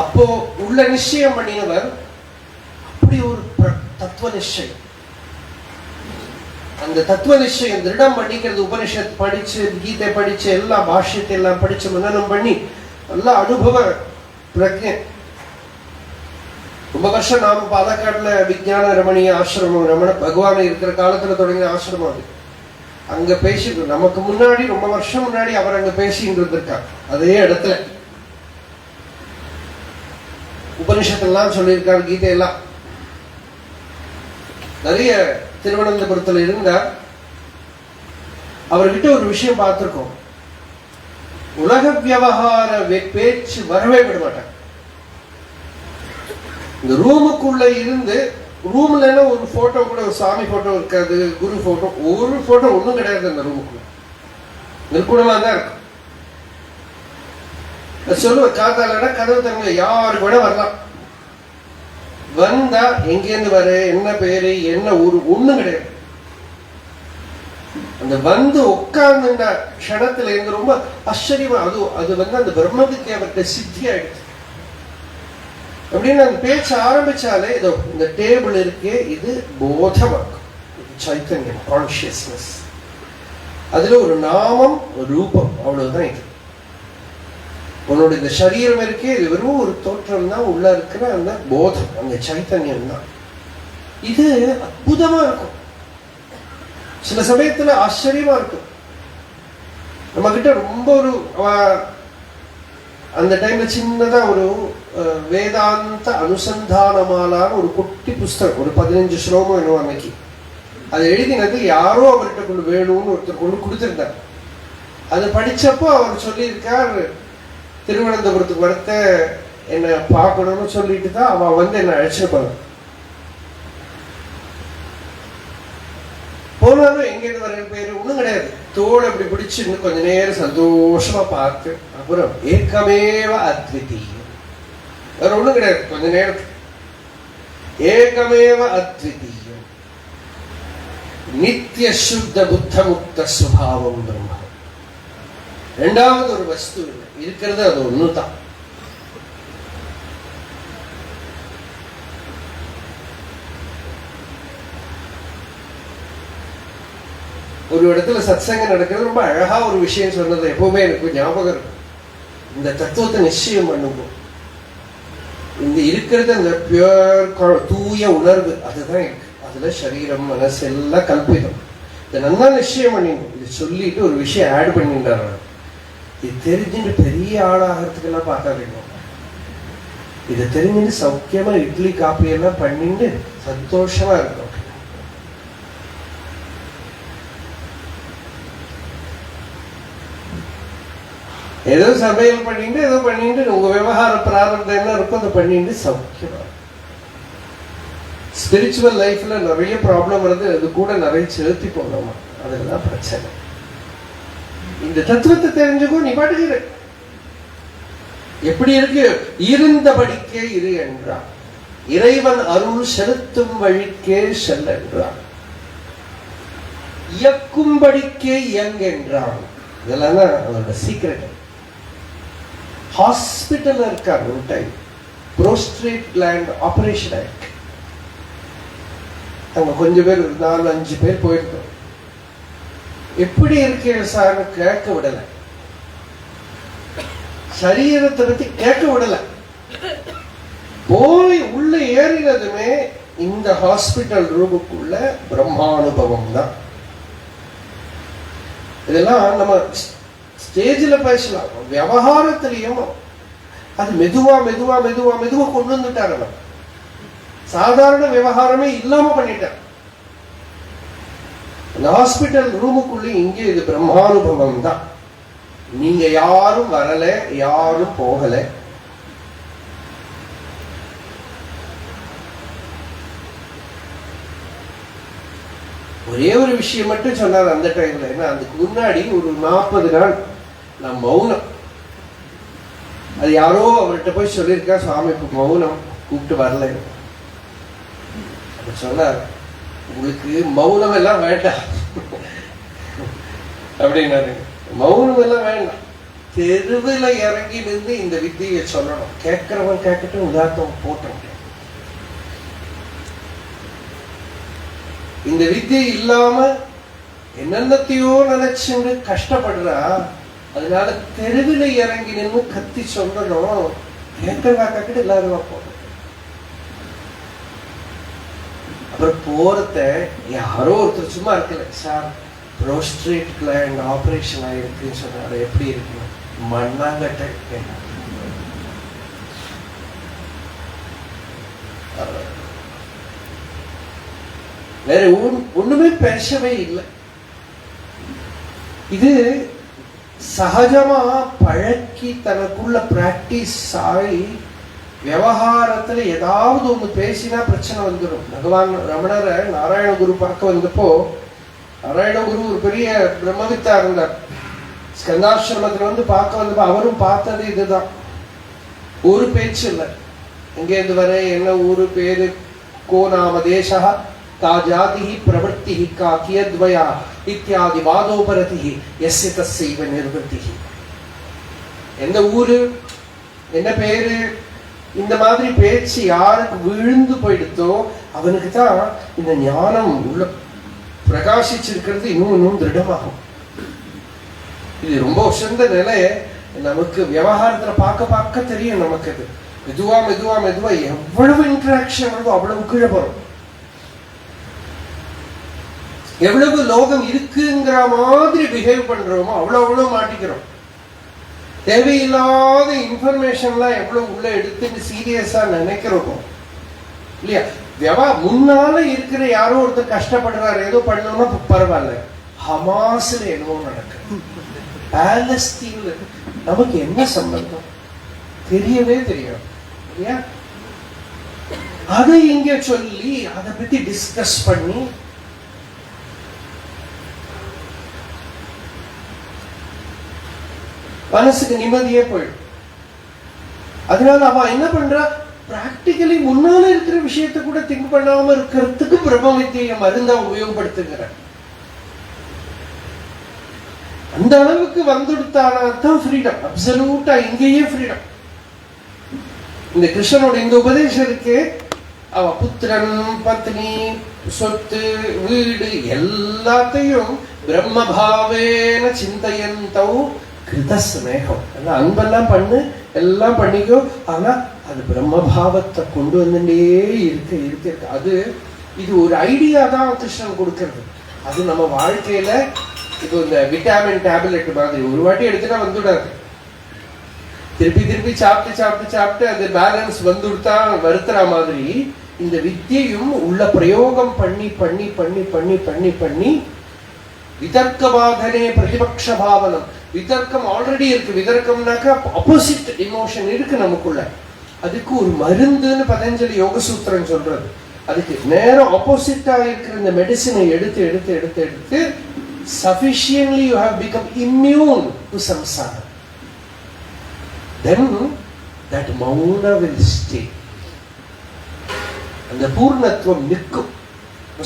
அப்போ உள்ள நிச்சயம் பண்ணினவர் அப்படி ஒரு தத்துவ நிச்சயம். அந்த தத்துவ நிச்சயம் திருடம் பண்ணிக்கிறது, உபனிஷத் படிச்சு, கீதை படிச்சு, எல்லா பாஷ்யத்தை எல்லாம் படிச்சு மனனம் பண்ணி நல்லா அனுபவ பிரஜை. ரொம்ப வருஷம் நாம பாலக்காடுல விஞ்ஞான ரமணிய ஆசிரமம், ரமண பகவான் இருக்கிற காலத்துல தொடங்கிய ஆசிரமம் அது. அங்க பேசிட்டு, நமக்கு முன்னாடி ரொம்ப வருஷம் முன்னாடி அவர் அங்க பேசிட்டு இருந்திருக்கார். அதே இடத்துல உபனிஷத்தெல்லாம் சொல்லியிருக்காரு, கீதையெல்லாம். நிறைய திருவனந்தபுரத்துல இருந்தார். அவர்கிட்ட ஒரு விஷயம் பார்த்திருக்கோம், உலக விவகார பேச்சு வரவே விட மாட்டார். இந்த ரூமுக்குள்ள இருந்து, ரூம்ல ஒரு போட்டோ கூட, ஒரு சாமி போட்டோ இருக்காது, குரு போட்டோ, ஒரு போட்டோ ஒண்ணும் கிடையாது அந்த ரூமுக்குள்ள. நிர்குணமா தான் இருக்கும். சொல்லுவ, காத்தால கதவு தரங்க, யாரு கூட வரலாம். வந்தா எங்கேருந்து வர, என்ன பேரு, என்ன ஊரு, ஒண்ணும் கிடையாது. அந்த வந்து உட்கார்ந்த க்ஷணத்துல இருந்து ரொம்ப ஆச்சரியமா, அது வந்து அந்த பிரம்மத்துக்கு அவர்கிட்ட சித்தி ஆயிடுச்சு. அப்படின்னு அந்த பேச்ச ஆரம்பிச்சாலே, இதோ இந்த டேபிள் இருக்கே, இது போதமாக்கும், இது சைத்தன்யம், கான்சியஸ்னஸ். அதுல ஒரு நாமம், ஒரு ரூபம், அவ்வளவுதான். இது உன்னோட இந்த சரீரம் இருக்கே, இது வெறும் ஒரு தோற்றம் தான், உள்ள இருக்கிற அந்த போதம், அந்த சைத்தன்யம் தான். இது அற்புதமா இருக்கும், சில சமயத்துல ஆச்சரியமா இருக்கும். நம்ம கிட்ட ரொம்ப ஒரு அந்த டைம்ல சின்னதா ஒரு வேதாந்த அனுசந்தானமாலான ஒரு குட்டி புஸ்தகம், ஒரு 15 ஸ்லோகம் என்னவோ அன்னைக்கு அது எழுதினது யாரோ அவர்கிட்ட கொண்டு வேணும்னு ஒருத்தர் கொண்டு கொடுத்திருந்தார். அது படிச்சப்போ அவர் சொல்லியிருக்கார், திருவனந்தபுரத்துக்கு வரத்த என்ன பார்க்கணும்னு சொல்லிட்டு தான் அவ வந்து என்ன அழைச்சிருப்பாங்க. போனாலும் எங்கேருந்து வர பேரு ஒண்ணும் கிடையாது, தோடு அப்படி பிடிச்சு இன்னும் கொஞ்ச நேரம் சந்தோஷமா பார்த்து, அப்புறம் ஏக்கமேவ அத்விதீயம், வேற ஒண்ணும் கிடையாது. கொஞ்ச நேரத்துக்கு ஏகமேவ அத்விதீயம் நித்திய சுத்த புத்த முக்த சுபாவம் பிரம்ம. ரெண்டாவது ஒரு வஸ்து இல்லை, இருக்கிறது அது ஒண்ணுதான். ஒரு இடத்துல சத்சங்கம் நடக்கிறது, ரொம்ப அழகா ஒரு விஷயம் சொன்னது எப்பவுமே எனக்கு ஞாபகம் இருக்கும். இந்த தத்துவத்தை நிச்சயம் பண்ணுவோம். இந்த இருக்கிறது அந்த பியூர் தூய உணர்வு, அதுதான் இருக்கு. அதுல சரீரம் மனசு எல்லாம் கல்பிதம். இதை நல்லா நிச்சயம் பண்ணிடணும். இது சொல்லிட்டு ஒரு விஷயம் ஆட் பண்ணிட்டாரு. இது தெரிஞ்சுட்டு பெரிய ஆளாகிறதுக்கு எல்லாம் பார்க்காதீங்க. இதை தெரிஞ்சுட்டு சௌக்கியமா இட்லி காப்பி எல்லாம் பண்ணிட்டு சந்தோஷமா இருக்கும். ஏதோ சமையல் பண்ணிட்டு ஏதோ பண்ணிட்டு உங்க விவகார பிராரம்பம் என்ன இருக்கும் அதை பண்ணிட்டு சௌக்கியமா. ஸ்பிரிச்சுவல் லைஃப்ல நிறைய ப்ராப்ளம் வருது, அது கூட நிறைய செலுத்தி போனோமா, அதுதான் பிரச்சனை. இந்த தத்துவத்தை தெரிஞ்சுக்கோ, நீ பாட்டுக்கு எப்படி இருக்கு. இருந்தபடிக்கே இரு என்றான், இறைவன் அருள் செலுத்தும் வழிக்கே செல் என்றான், இயக்கும்படிக்கே இயங்க என்றான். இதெல்லாம் அதோட சீக்ரெட். ஹாஸ்பிட்டல் இருக்கார் ஒரு டைம், ப்ரோஸ்ட்ரேட் கிளாண்ட் ஆபரேஷன் ஆயிருக்கு. அங்க கொஞ்சம் பேர் 4-5 பேர் போயிருக்கோம். எப்படி இருக்கேன் சார் கேட்க விடல, சரீரத்தை பத்தி கேட்க விடல. போய் உள்ள ஏறினதுமே இந்த ஹாஸ்பிட்டல் ரூமுக்குள்ள பிரம்மானுபவம் தான். இதெல்லாம் நம்ம ஸ்டேஜில் பேசலாம், விவகாரத்திலையும் அது மெதுவா மெதுவா மெதுவா மெதுவா கொண்டு வந்துட்டாரு. சாதாரண விவகாரமே இல்லாம பண்ணிட்டார். அந்த ஹாஸ்பிட்டல் ரூமுக்குள்ள இங்கே இது பிரம்மானுபவம் தான். நீங்க யாரும் வரல, யாரும் போகல. ஒரே ஒரு விஷயம் மட்டும் சொன்னார் அந்த டைம்ல. ஏன்னா அதுக்கு முன்னாடி ஒரு 40 நாள் நான் மௌனம். அது யாரோ அவர்கிட்ட போய் சொல்லியிருக்கா, சுவாமி இப்ப மௌனம் கூப்பிட்டு வரல. சொன்னார், உங்களுக்கு மௌனம் எல்லாம் வேண்டாம் அப்படின்னாரு. மௌனம் எல்லாம் வேண்டாம், தெருவில் இறங்கி நின்று இந்த வித்தியை சொல்லணும். கேட்கிறவன் கேட்கட்டும், உதாரணம் போட்டோம். இந்த வித்தியை இல்லாம என்னென்னத்தையோ நினைச்சுன்னு கஷ்டப்படுறா. அதனால தெருவில் இறங்கி நின்று கத்தி சொல்லணும். கேட்கிறவா கேட்கிட்டு எல்லாரும் போகணும். அப்புறம் போறத யாரோ ஒருத்தர் சும்மா இருக்கல, சார் ப்ரோஸ்ட்ரேட் கிளாண்ட் ஆபரேஷன் ஆயிருக்குன்னு சொன்னாரு. எப்படி இருக்கு? மண்ணாங்கட்ட. வேற ஒண்ணுமே பேசவே இல்லை. இது சகஜமா பழக்கி தனக்குள்ள பிராக்டிஸ் ஆகி விவகாரத்துல ஏதாவது ஒண்ணு பேசினா பிரச்சனை வந்துடும். பகவான் ரமணரை நாராயணகுரு பார்க்க வந்தப்போ, நாராயணகுரு ஒரு பெரிய பிரம்மவித்தா இருந்தார். ஸ்கந்தாசிரமத்துல வந்து பார்க்க வந்தப்போ அவரும் பார்த்தது இதுதான். ஒரு பேச்சு இல்லை. எங்கேருந்து வர, என்ன ஊரு, பேரு, கோ நாம தேசா, கா ஜாதி, பிரவೃತ್ತಿ, கா கியத்வயா இத்தியாதி வாதோபரதி எஸ்ய தஸ்ஸைவ நிர்வൃத்தி. எந்த ஊரு, என்ன பேரு, இந்த மாதிரி பேச்சு யாருக்கு விழுந்து போயிடுத்தோ அவனுக்கு தான் இந்த ஞானம் உள்ள பிரகாசிச்சிருக்கிறது இன்னும் திருடமாகும். இது ரொம்ப உசந்த நிலை. நமக்கு விவகாரத்துல பார்க்க பார்க்க தெரியும். நமக்கு அது மெதுவா மெதுவா மெதுவா எவ்வளவு இன்டராக்ஷன் வருதோ அவ்வளவு கீழே போறோம். எவ்வளவு லோகம் இருக்குங்கிற மாதிரி பிஹேவ் பண்றோமோ அவ்வளவு மாட்டிக்கிறோம். தேவையில்லாத இன்ஃபர்மேஷன்லாம் எவ்வளவு உள்ள எடுத்துட்டு சீரியஸா நினைக்கிறோமோ இல்லையா. முன்னால இருக்கிற யாரோ ஒருத்தர் கஷ்டப்படுறாரு, ஏதோ பண்ணோம்னா பரவாயில்ல. ஹமாஸ்ல என்னவோ நடக்குது, பாலஸ்தீன்ல நமக்கு என்ன சம்பந்தம் தெரியவே தெரியும் இல்லையா. அதை இங்க சொல்லி அதை பத்தி டிஸ்கஸ் பண்ணி மனசுக்கு நிம்மதியே போயிடும். அதனால அவ என்ன பண்றா, பிராக்டிகலி முன்னால இருக்கிற விஷயத்தை கூட திங்க் பண்ணாம இருக்கிறதுக்கு பிரம்ம வித்தியை மருந்தா உபயோகப்படுத்துகிற அந்த அளவுக்கு வந்துடுத்தானதான் ஃப்ரீடம். அப்சல்யூட்டா இங்கேயே ஃப்ரீடம். இந்த கிருஷ்ணனோட இந்த உபதேசம் இருக்கு. அவ புத்திரன், பத்னி, சொத்து, வீடு எல்லாத்தையும் பிரம்மபாவேன சிந்தையந்தௌ கிருதஸ்நேகம். அன்பெல்லாம் பண்ணு, எல்லாம் பண்ணிக்கோ, ஆனா அது பிரம்மபாவத்தை கொண்டு வந்துட்டே இருக்க. அது இது ஒரு ஐடியா தான் கிருஷ்ணன் கொடுக்கறது. அது நம்ம வாழ்க்கையில இப்போ இந்த விட்டாமின் டேப்லெட் மாதிரி ஒரு வாட்டி எடுத்துட்டா வந்துடாது. திருப்பி சாப்பிட்டு அது பேலன்ஸ் வந்துடுத்தா வருத்துற மாதிரி இந்த வித்தியையும் உள்ள பிரயோகம் பண்ணி விதர்க்கவாதனே பிரதிபக்ஷ பாவனம். விதர்க்கம் ஆல்ரெடி இருக்கு. விதர்க்கம்னாக்கா ஆப்போசிட் இமோஷன் இருக்கு நமக்குள்ள. அதுக்கு ஒரு மருந்துன்னு பதஞ்சலி யோக சூத்திரம் சொல்றது. அதுக்கு நேரம் ஆப்போசிட்டா இருக்கிற இந்த மெடிசினை எடுத்து sufficiently you have become immune to samsara. Then that mauna will stay. அந்த பூர்ணத்துவம் நிற்கும்.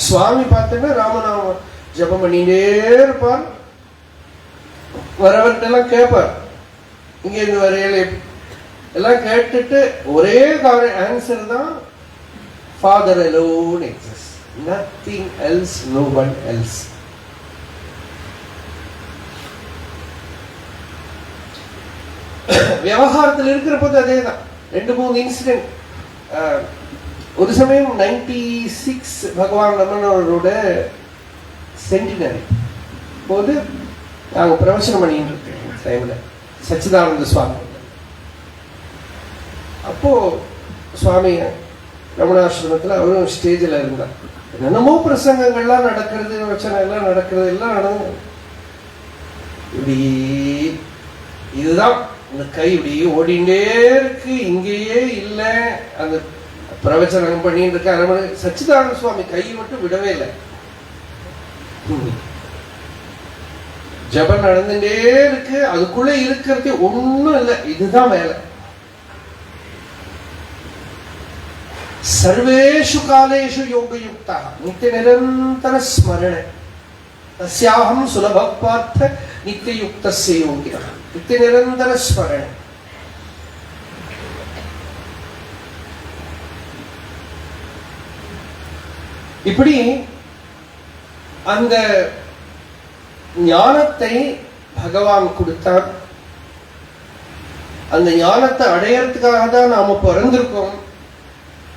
சுவாமி பார்த்தேன்னா ராமநாம ஜபம் பண்ணிட்டே இருப்பார். வரவர்கிட்ட கேட்பார், இங்க இருந்து வரையில எல்லாம் கேட்டுட்டு ஒரே ஆன்சர் தான், Father alone exists, nothing else, no one else. விவகாரத்தில் இருக்கிற போது அதே தான். 2-3 இன்சிடென்ட். ஒரு சமயம் 96 பகவான் ரமணரோட சென்டினரி போது நாங்கள் பிரவச்சனம் பண்ணிட்டு இருக்கேன் டைம்ல சச்சிதானந்த சுவாமி. அப்போ சுவாமி ரமணாசிரமத்தில் அவரும் ஸ்டேஜில் இருந்தார். என்னென்னமோ பிரசங்கங்கள்லாம் நடக்கிறது, வச்சனை எல்லாம் நடக்கிறது, எல்லாம் நடந்து இப்படி இதுதான் இந்த கை இப்படி ஓடிண்டே இருக்கு, இங்கேயே இல்லை. அந்த பிரவச்சனம் பண்ணிட்டு இருக்க சச்சிதானந்த சுவாமி கையை மட்டும் விடவே இல்லை. ஜபம் நடந்துட்டே இருக்கு, அதுக்குள்ள இருக்கிறது ஒண்ணும் இல்லை. இதுதான் வேலை. சர்வேஷு காலேஷு யோகயுக்தா நித்திய நிரந்தர ஸ்மரண தஸ்யாஹம் சுலப பார்த்த நித்தியயுக்தஸ்ய யோகினா. நித்திய நிரந்தர ஸ்மரண. இப்படி அந்த ஞானத்தை பகவான் கொடுத்தார். அந்த ஞானத்தை அடையறதுக்காக தான் நாம பிறந்திருக்கோம்.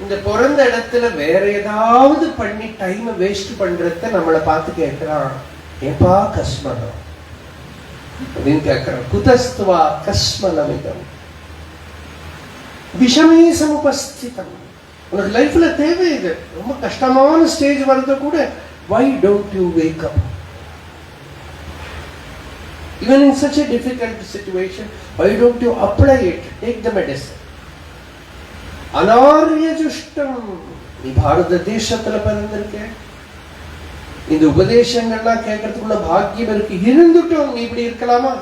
இந்த பிறந்த இடத்துல வேற ஏதாவது பண்ணி டைம் வேஸ்ட் பண்றத நம்மளை பார்த்து கேட்கிறான், ஏப்பா கஸ்மனம் அப்படின்னு கேட்கிறான். குதஸ்துவா கஸ்மனமிதம் விஷமே சமுபஸ்திதம். உனக்கு லைஃப்ல தேவை இது. ரொம்ப கஷ்டமான ஸ்டேஜ் வரத கூட why don't you wake up? Even in such a difficult situation, why don't you apply it? Take the medicine. அனார்ய ஜுஷ்டம். நீ பாரத தேசத்துல பிறந்திருக்க, இந்த உபதேசங்கள்லாம் கேட்கறதுக்குள்ள பாக்கியம் இருக்கு. இருந்துட்டோம் நீ இப்படி இருக்கலாமா?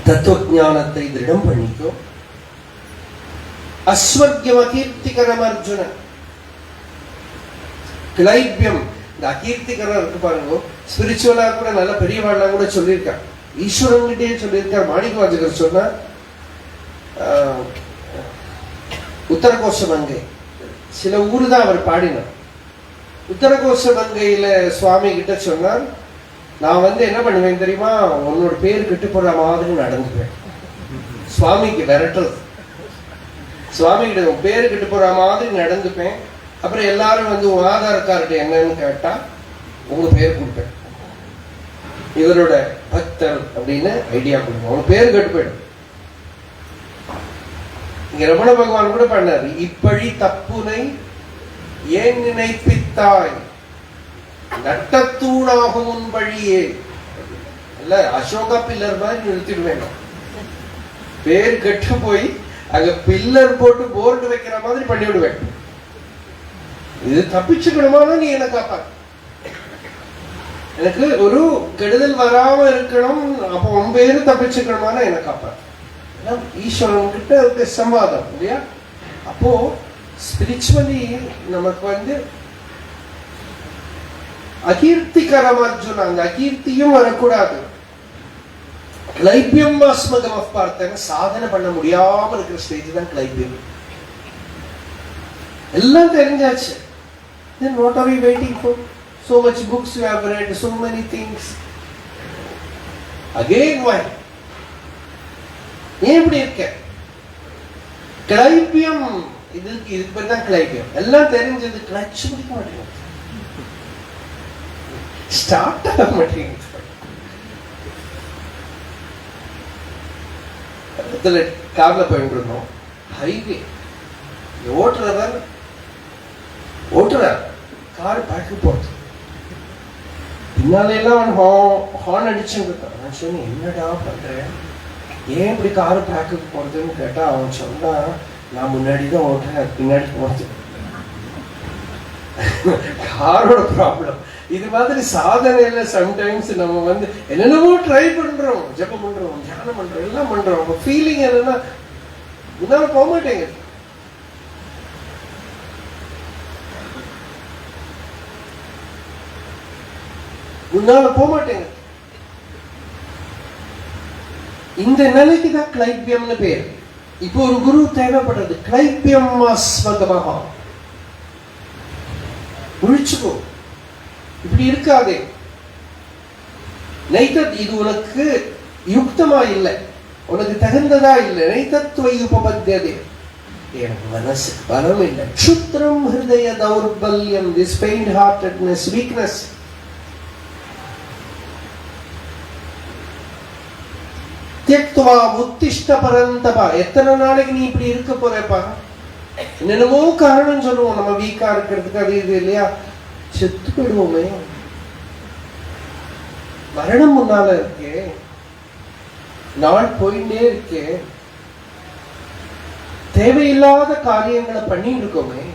தத்துவஞானத்தை திருடம் பண்ணிக்கோ. அஸ்வர்கியம் அகீர்த்திகரம் அர்ஜுன. கிளைபியம். இந்த அகீர்த்திகரம் இருக்கு பாருங்க, ஸ்பிரிச்சுவலா கூட நல்ல பெரியவாள்லாம் கூட சொல்லியிருக்கா. ஈஸ்வரன்கிட்டே சொல்லியிருக்கார். மாணிக்கவாசகர் சொன்னார், உத்தரகோஷ மங்கை சில ஊரு தான் அவர் பாடினார். உத்தரகோஷ மங்கையில சுவாமி கிட்ட சொன்னார், நான் என்ன பண்ணுவேன் தெரியுமா, உன்னோட பேர் கிட்டு போற மாதிரி நடந்துக்குவேன். சுவாமிக்கு விரட்டல். சுவாமி கிட்ட உன் பேரு கிட்டு போற மாதிரி நடந்துப்பேன். அப்புறம் எல்லாரும் உன் ஆதார் கார்டு என்னன்னு கேட்டா உங்க பேர் கொடுப்பேன். இவரோட பக்தர் அப்படின்னு ஐடியா கொடுப்போம். உங்க பேரு கட்டு போயிடும். இங்க ரமண பகவான் கூட பண்ணாரு, இப்பழி தப்புனை ஏன் நினைப்பித்தாய் நட்டத்தூணாகும் உன் வழியே. இல்ல அசோகா பில்லர் மாதிரி நிறுத்திடுவேன். பேர் கெட்டு போய் அங்க பில்லர் போட்டு போர்டு வைக்கிற மாதிரி பண்ணி விடுவேன். இது தப்பிச்சுக்கணுமானா நீ என்ன காப்பா, எனக்கு ஒரு கெடுதல் வராம இருக்கணும். அப்போ உன் பேரு தப்பிச்சுக்கணுமானா என்ன காப்பா. ஈஸ்வரன் கிட்ட இருக்க சம்வாதம் இல்லையா. அப்போ ஸ்பிரிச்சுவலி நமக்கு அகீர்த்திகரம் அர்ஜுனா. அந்த அகீர்த்தியும் வரக்கூடாது. கிளைபியம் வாஸ்மகம் பார்த்தேன். சாதனை பண்ண முடியாம இருக்கிற ஸ்டேஜ் தான் கிளைபியம். எல்லாம் தெரிஞ்சாச்சு. then what are we waiting for? So much books you have read, so many things. Again why? ஏன் இப்படி இருக்க? கிளைபியம், இதுக்கு பேர் தான் கிளைபியம். எல்லாம் தெரிஞ்சது, கிளட்ச் பிடிக்க மாட்டேங்குது, ஸ்டார்ட் ஆக மாட்டேங்குது. கார்ல போயிட்டு இருந்தோம், ஹைவே ஓட்டுறார் கார் பேக்கு போறது, பின்னால எல்லாம் ஹார்ன் அடிச்சுட்டு இருக்கான். நான் சொன்னேன், என்னடா பண்றேன், ஏன் இப்படி கார் பேக்குக்கு போறதுன்னு கேட்டா அவன் சொன்னா, நான் முன்னாடி தான் ஓட்டுறேன், பின்னாடி போறது காரோட ப்ராப்ளம். இது மாதிரி சாதனையில சம்டைம்ஸ் நம்ம என்னென்னவோ ட்ரை பண்றோம், ஜெபம் பண்றோம், தியானம் பண்றோம், எல்லாம் பண்றோம். ஃபீலிங் என்னன்னா முன்னால போக மாட்டேங்குது. முன்னால போக மாட்டேங்குது. இந்த நிலைக்கு தான் கிளைபியம்னு பேர். இப்போ ஒரு குரு தேவைப்படுறது. கிளைபியம் ஸ்வகமஹா, முழிச்சுக்கோ, இப்படி இருக்காதே. நைதத், இது உனக்கு யுக்தமா இல்லை, உனக்கு தகுந்ததா இல்லை. நைதத்வை உபபத்தியதே, எனக்கு மனசுக்கு பலம் இல்லை. க்ஷுத்ரம் ஹிருதய தௌர்பல்யம், திஸ் ஃபெயிண்ட் ஹார்ட்டட்னஸ், வீக்னஸ். தியக்த்வா உத்திஷ்ட பரந்தபா, எத்தனை நாளைக்கு நீ இப்படி இருக்க போறப்பா? என்னென்னமோ காரணம் சொல்லுவோம் நம்ம வீக்கா இருக்கிறதுக்கு, அது இது இல்லையா, செத்து போயிடுவோமே, மரணம் முன்னால இருக்கே, நாள் போயிட்டே இருக்கே, தேவையில்லாத காரியங்களை பண்ணிட்டு இருக்கோமே,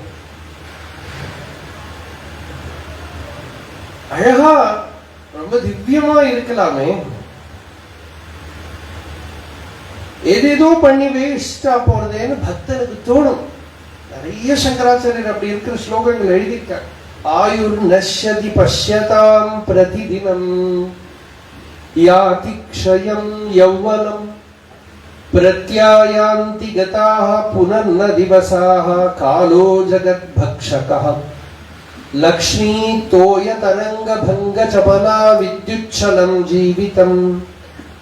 அழகா ரொம்ப திவ்யமா இருக்கலாமே, ஏதேதோ பண்ணி வேஸ்டா போறதேன்னு பக்தனுக்கு தோணும். நிறைய சங்கராச்சாரியர் அப்படி இருக்கிற ஸ்லோகங்கள் எழுதியிருக்காங்க. ஆயுர் நஷ்யதி பஷ்யதாம் பிரதிதினம் யாதி க்ஷயம் யௌவனம் பிரத்யாயாந்தி கதாஹ புனர்ன திவசாஹ காலோ ஜகத் பக்ஷகஹ லக்ஷ்மீ தோய தரங்க பங்க சபலா வித்யுச்சலம் ஜீவிதம்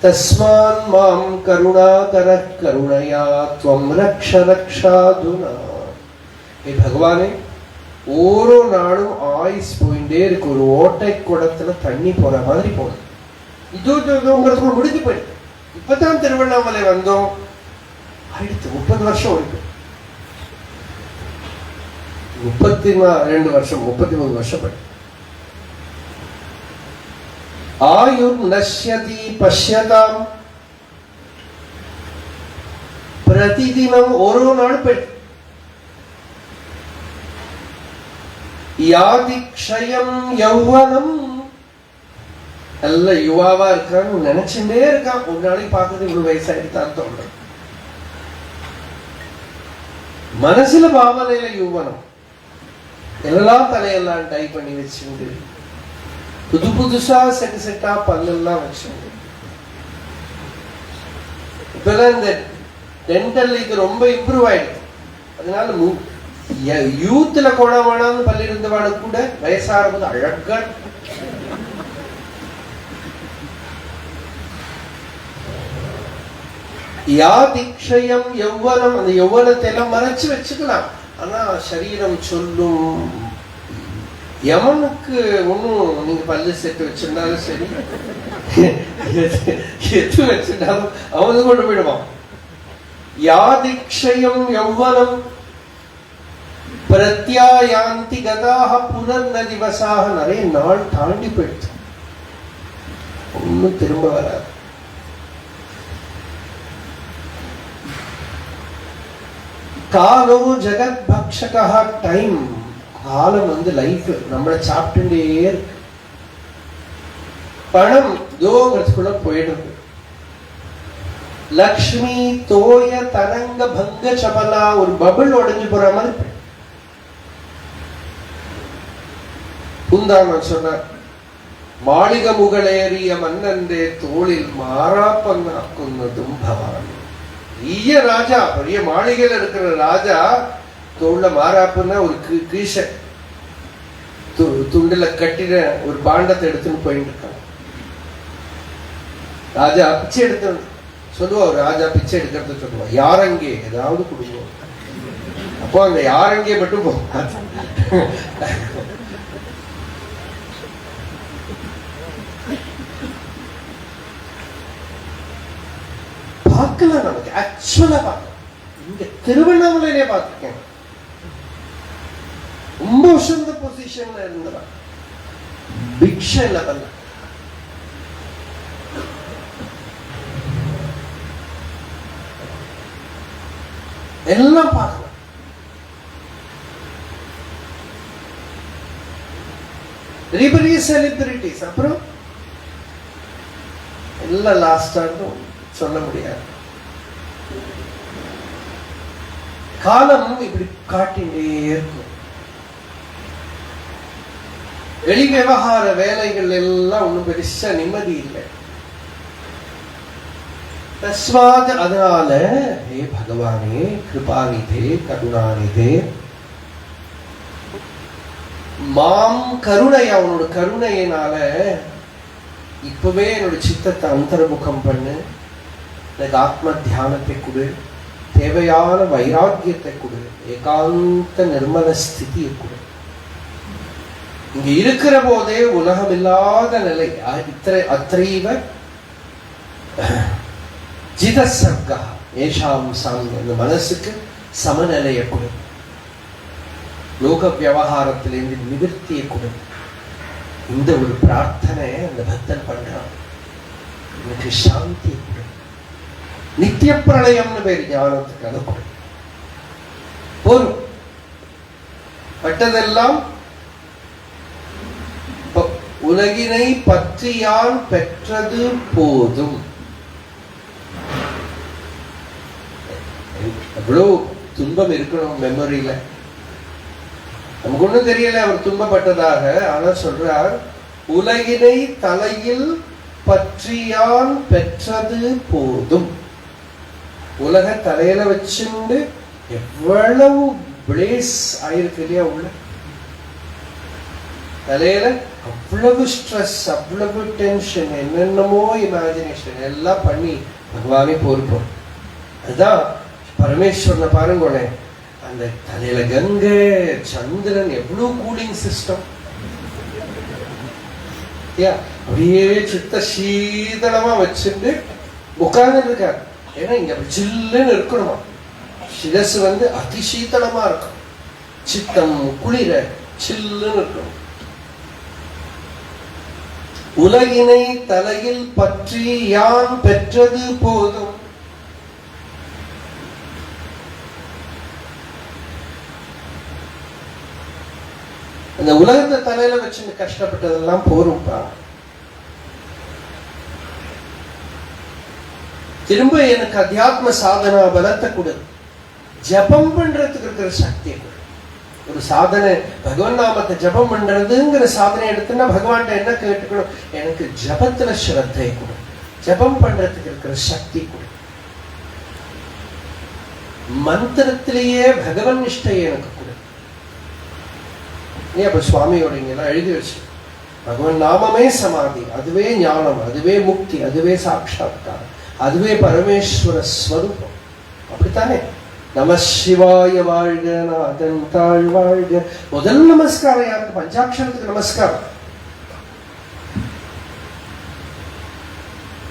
தஸ்மான் மாம் கருணாகர கருணையா த்வம் ரக்ஷ ரக்ஷாதுனா. ஏ பகவானே, ஓரோ நாளும் ஆயுஸ் போயிட்டே இருக்கு, ஒரு ஓட்டை குடத்துல தண்ணி போற மாதிரி போகுது. உங்களுக்கு முடிஞ்சு போயிட்டு இப்பதான் திருவண்ணாமலை வந்தோம், ஆயிடுத்து 30 வருஷம் இருக்கு, 32 வருஷம், 33 வருஷம் போயிட்டு. ஆயுர் நஷ்யதி பஷ்யதாம் பிரதிதினம், ஒரு நாள் போயிட்டு. யாதி க்ஷயம் யௌவனம், நல்ல யுவாவா இருக்கான்னு நினைச்சுட்டே இருக்கான். ஒரு நாளைக்கு பார்க்கறது இவ்வளவு வயசாயிட்டான்னு தோணும். மனசுல பாவனையில யுவனம், எல்லாம் தலையெல்லாம் டை பண்ணி வச்சுட்டு, புது புதுசா செட்டு செட்டா பல்லெல்லாம் வச்சுட்டு. இப்பெல்லாம் இந்த டென்டல் இது ரொம்ப இம்ப்ரூவ் ஆயிடுது. அதனால யூத்ல கோணமானு பள்ளி இருந்தவாடு கூட வயசாகும்போது அழகா யாதிக்ஷயம் யௌவனம், அந்த யௌவனத்தை எல்லாம் மறைச்சு வச்சுக்கலாம். ஆனா சரீரம் சொல்லும், யமனுக்கு ஒன்னும் நீங்க பல்லு செட்டு வச்சிருந்தாலும் சரி, எது வச்சிருந்தாலும் அவனுக்கு கொண்டு போயிடுவான். யாதிக்ஷயம் யௌவனம் பிரத்யாயாந்தி கதாஹ புனர்ன திவசாஹ, நிறைய நாள் தாண்டி போயிடுச்சு, ஒன்னும் திரும்ப வராது. காலோ ஜெகத் பக்ஷகஹ, டைம், காலம் லைஃப் நம்மளை சாப்பிட்டுட்டே இருக்கு. பணம் தோங்கிறதுக்குள்ள போயிடுது. லக்ஷ்மி தோய தரங்க பங்க சபலா, ஒரு பபிள் உடைஞ்சு போற மாதிரி. பூந்தாமன் சொன்னார், மாளிக முகளேறிய மன்னந்தே தோளில் மாறாப்பன்னாக்குன்னதும் பவானி. பெரிய ராஜா, பெரிய மாளிகையில இருக்கிற ராஜா தோல்ல மாறாப்புன்னா ஒரு கீஷ, துண்டுல கட்டிட ஒரு பாண்டத்தை எடுத்துன்னு போயிட்டு இருக்காங்க. ராஜா பிச்சை எடுத்து சொல்லுவா, ஒரு ராஜா பிச்சை எடுக்கிறது சொல்லுவா, யாரங்கே ஏதாவது கொடுக்கும். அப்போ அந்த யாரங்கே மட்டும் போகாது. பார்க்கலாம், நமக்கு ஆக்சுவலா பார்க்கலாம். இங்க திருவண்ணாமலையிலே பார்த்திருக்கேன், ரொம்ப உசந்த பொசிஷன்ல இருந்தவா, பிக்ஷை லெவல்ல. எல்லாம் பார்க்கலாம். பெரிய பெரிய செலிபிரிட்டிஸ், அப்புறம் எல்லாம் லாஸ்டா சொல்ல முடியாது. காலம் இப்படி காட்டிண்டே இருக்கும். வெளி விவகார வேலைகள் எல்லாம் ஒன்றும் பெருசா நிம்மதி இல்லை. தஸ்மாத் அதனால ஹே பகவானே கிருபாநிதே கருணாநிதே மாம் கருணை, அவனோட கருணையினால இப்பவே என்னோட சித்தத்தை அந்தர்முகம் பண்ணு, எனக்கு ஆத்ம தியானத்தை கொடு, தேவையான வைராக்கியத்தை கொடு, ஏகாந்த நிர்மல ஸ்திதியை கொடு. இங்க இருக்கிற போதே உலகம் இல்லாத நிலை, அத்ரைவ ஜித சர்க்கா ஏஷாம் சாமி, அந்த மனசுக்கு சமநிலையை கொடு, லோக விவகாரத்திலிருந்து நிவர்த்தியை கொடு. இந்த ஒரு பிரார்த்தனை அந்த பக்தன் பண்றான். எனக்கு சாந்தியை கொடு, நித்திய பிரளயம்னு பேர் ஞானத்துக்கு, அதை கொடு. போரும் பட்டதெல்லாம் உலகினை பற்றியான் பெற்றது போதும். எவ்வளவு துன்பம் இருக்கணும் மெமரியில, நமக்கு ஒண்ணும் தெரியல அவர் துன்பப்பட்டதாக. ஆனா சொல்றார், உலகினை தலையில் பற்றியான் பெற்றது போதும். உலக தலையில வச்சுண்டு எவ்வளவு பிளேஸ் ஆயிருக்கு இல்லையா, உள்ள தலையில அவ்வளவு ஸ்ட்ரெஸ், அவ்வளவு டென்ஷன், என்னென்னமோ இமேஜினேஷன் எல்லாம் பண்ணி பகவானே பொறுப்போம். அதுதான் பரமேஸ்வரனை பாருங்களேன், அந்த தலையில கங்கை சந்திரன், எவ்வளவு கூலிங் சிஸ்டம், அப்படியே சித்த சீதளமா வச்சுட்டு உட்கார்ந்து இருக்காரு. ஏன்னா இங்க ஜில்லுன்னு இருக்கணுமா, சிரசு அதிசீதளமா இருக்கும், சித்தம் குளிர சில்லுன்னு இருக்கணும். உலகினை தலையில் பற்றி யான் பெற்றது போதும். அந்த உலகத்தை தலையில வச்சு கஷ்டப்பட்டதெல்லாம் போரும்பா. திரும்ப எனக்கு அத்தியாத்ம சாதனா பலத்தை கொடு, ஜபம் பண்றதுக்கு இருக்கிற சக்தியை கொடு. ஒரு சாதனை, பகவான் நாமத்தை ஜபம் பண்றதுங்கிற சாதனை எடுத்துன்னா பகவான் என்ன கேட்டுக்கணும், எனக்கு ஜபத்துல ஸ்ரத்தை கொடு, ஜபம் பண்றதுக்கு இருக்கிற சக்தி கொடு, மந்திரத்திலேயே பகவன் நிஷ்டையை எனக்கு கொடு. அப்ப சுவாமியோட இங்கெல்லாம் எழுதி வச்சு, பகவான் நாமமே சமாதி, அதுவே ஞானம், அதுவே முக்தி, அதுவே சாட்சாத்காரம், அதுவே பரமேஸ்வர ஸ்வரூபம். அப்படித்தானே? நம சிவாய வாழ்க, நாதன் தாழ் வாழ்க. முதல் நமஸ்காரம் யாருக்கு? பஞ்சாட்சரத்துக்கு நமஸ்காரம்.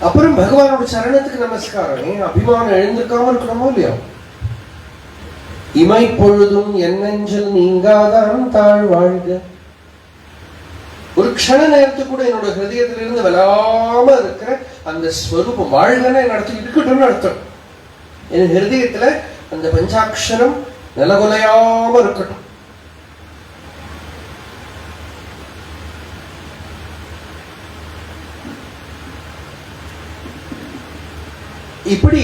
அப்புறம் பகவானோட சரணத்துக்கு நமஸ்காரம். அபிமானம் எழுந்திருக்காம இருக்கணுமோ இல்லையா? இமை பொழுதும் என்னெஞ்சல் நீங்காதான் தாழ் வாழ்க. ஒரு க்ஷண நேரத்துக்கு கூட என்னோட ஹிருதயத்திலிருந்து விளாம இருக்கிற அந்த ஸ்வரூபம் வாழ்கன்னு நடத்தி இருக்கட்டும்னு அர்த்தம். என் ஹிருதயத்துல அந்த பஞ்சாட்சரம் நிலகுலையாம இருக்கட்டும். இப்படி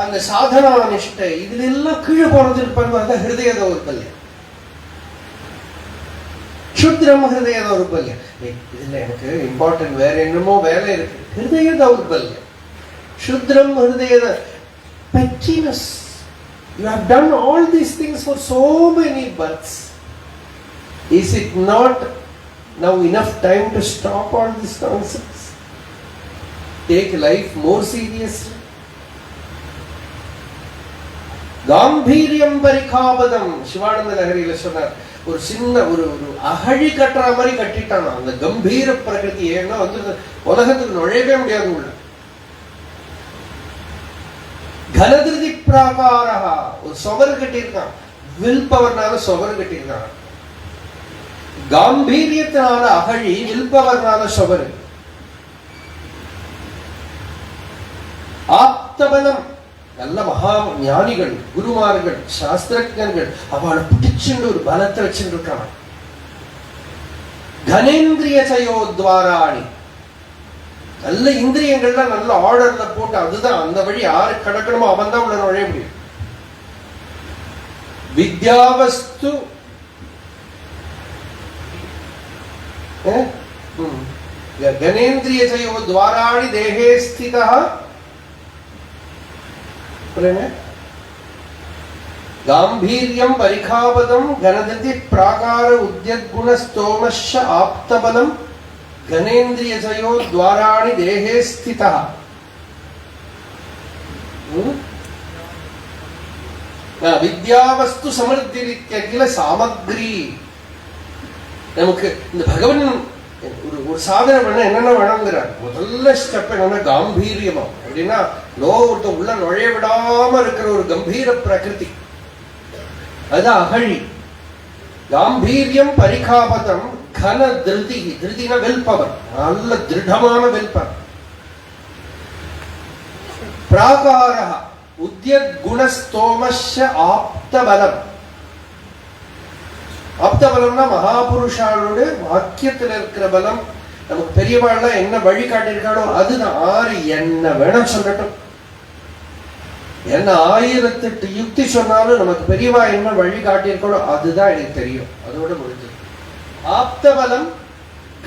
அந்த சாதனா நிஷ்டை இதுல எல்லாம் கீழே போனது இருப்பாங்க. ஹிருதய தௌர்பல்யம், சுத்திரம் ஹிருதய தௌர்பல்யம். இதுல எனக்கு இம்பார்ட்டன்ட் வேற என்னமோ வேலை இருக்கு. ஹிருதய தௌர்பல்யம், சுத்திரம் ஹிருதய pettiness. You have done all these things for so many births. Is it not now enough time to stop all this nonsense? Take life more seriously. காம்பீரியம் பரிகாபதம் Sivananda லஹரியில சொன்னார். ஒரு சின்ன ஒரு அகழி கட்டுற மாதிரி கட்டிட்டான் அந்த கம்பீர பிரகிருதி. ஏன்னா வந்து உலகத்துக்கு நுழையவே முடியாது உள்ள. கனதிருதி பிராகாரா, ஒரு சுவர் கட்டியிருக்கான். வில் பவர்னால சுவர் கட்டியிருக்கான். காம்பீரியத்தினால அகழி, வில் பவர்னால சுவர். ஆப்தபலம், நல்ல மகா ஞானிகள், குருமார்கள், சாஸ்திரஜர்கள் அவளை பிடிச்சுட்டு ஒரு பலத்தை வச்சுட்டு இருக்கான். கனேந்திரிய சயோத்வாராணி, நல்ல இந்திரியங்கள்லாம் நல்ல ஆர்டர்ல போட்டு, அதுதான் அந்த வழி யாரு கடக்கணுமோ அவன் தான் உள்ள நுழைய முடியும். வித்யாவஸ்து கனேந்திரிய சயோத்வாராணி தேஹே ஸ்திதா காம்பீரியம் பரிகாபதம் கனதிருதி பிராகார உத்யத்குண ஸ்தோமஸ்ஸ ஆப்தபலம் கனேந்திரிய சயோத்வாராணி தேஹே ஸ்திதா. வித்யாவஸ்து சமர்த்திரித்யகில சாமக்ரி. நமக்கு இந்த பகவன் ஒரு சாதனை பண்ண என்னென்ன வேணுங்கிறார். முதல்ல ஸ்டெப் என்னன்னா காம்பீரியமா. அப்படின்னா லோகத்தை உள்ள நுழைய விடாம இருக்கிற ஒரு கம்பீர பிரகிருதி, அதுதான் அகழி. காம்பீரியம் பரிகாபதம் கன திருதி. திருதினா வெல்பவர், நல்ல திருடமான வெல்பவர். பிராகார உத்யத் குணஸ்தோமஸ்ஸ ஆப்தபலம். ஆப்தபலம்னா மகாபுருஷாலோட வாக்கியத்தில் இருக்கிற பலம். நமக்கு பெரியவாள்லாம் என்ன வழி காட்டியிருக்காளோ அதுதான். ஆறு என்ன வேணும் சொல்லட்டும், என்ன 1008 யுக்தி சொன்னாலும் நமக்கு பெரியவா என்ன வழி காட்டியிருக்காளோ அதுதான் எனக்கு தெரியும். அதோட முடிஞ்சது. ஆப்தபலம்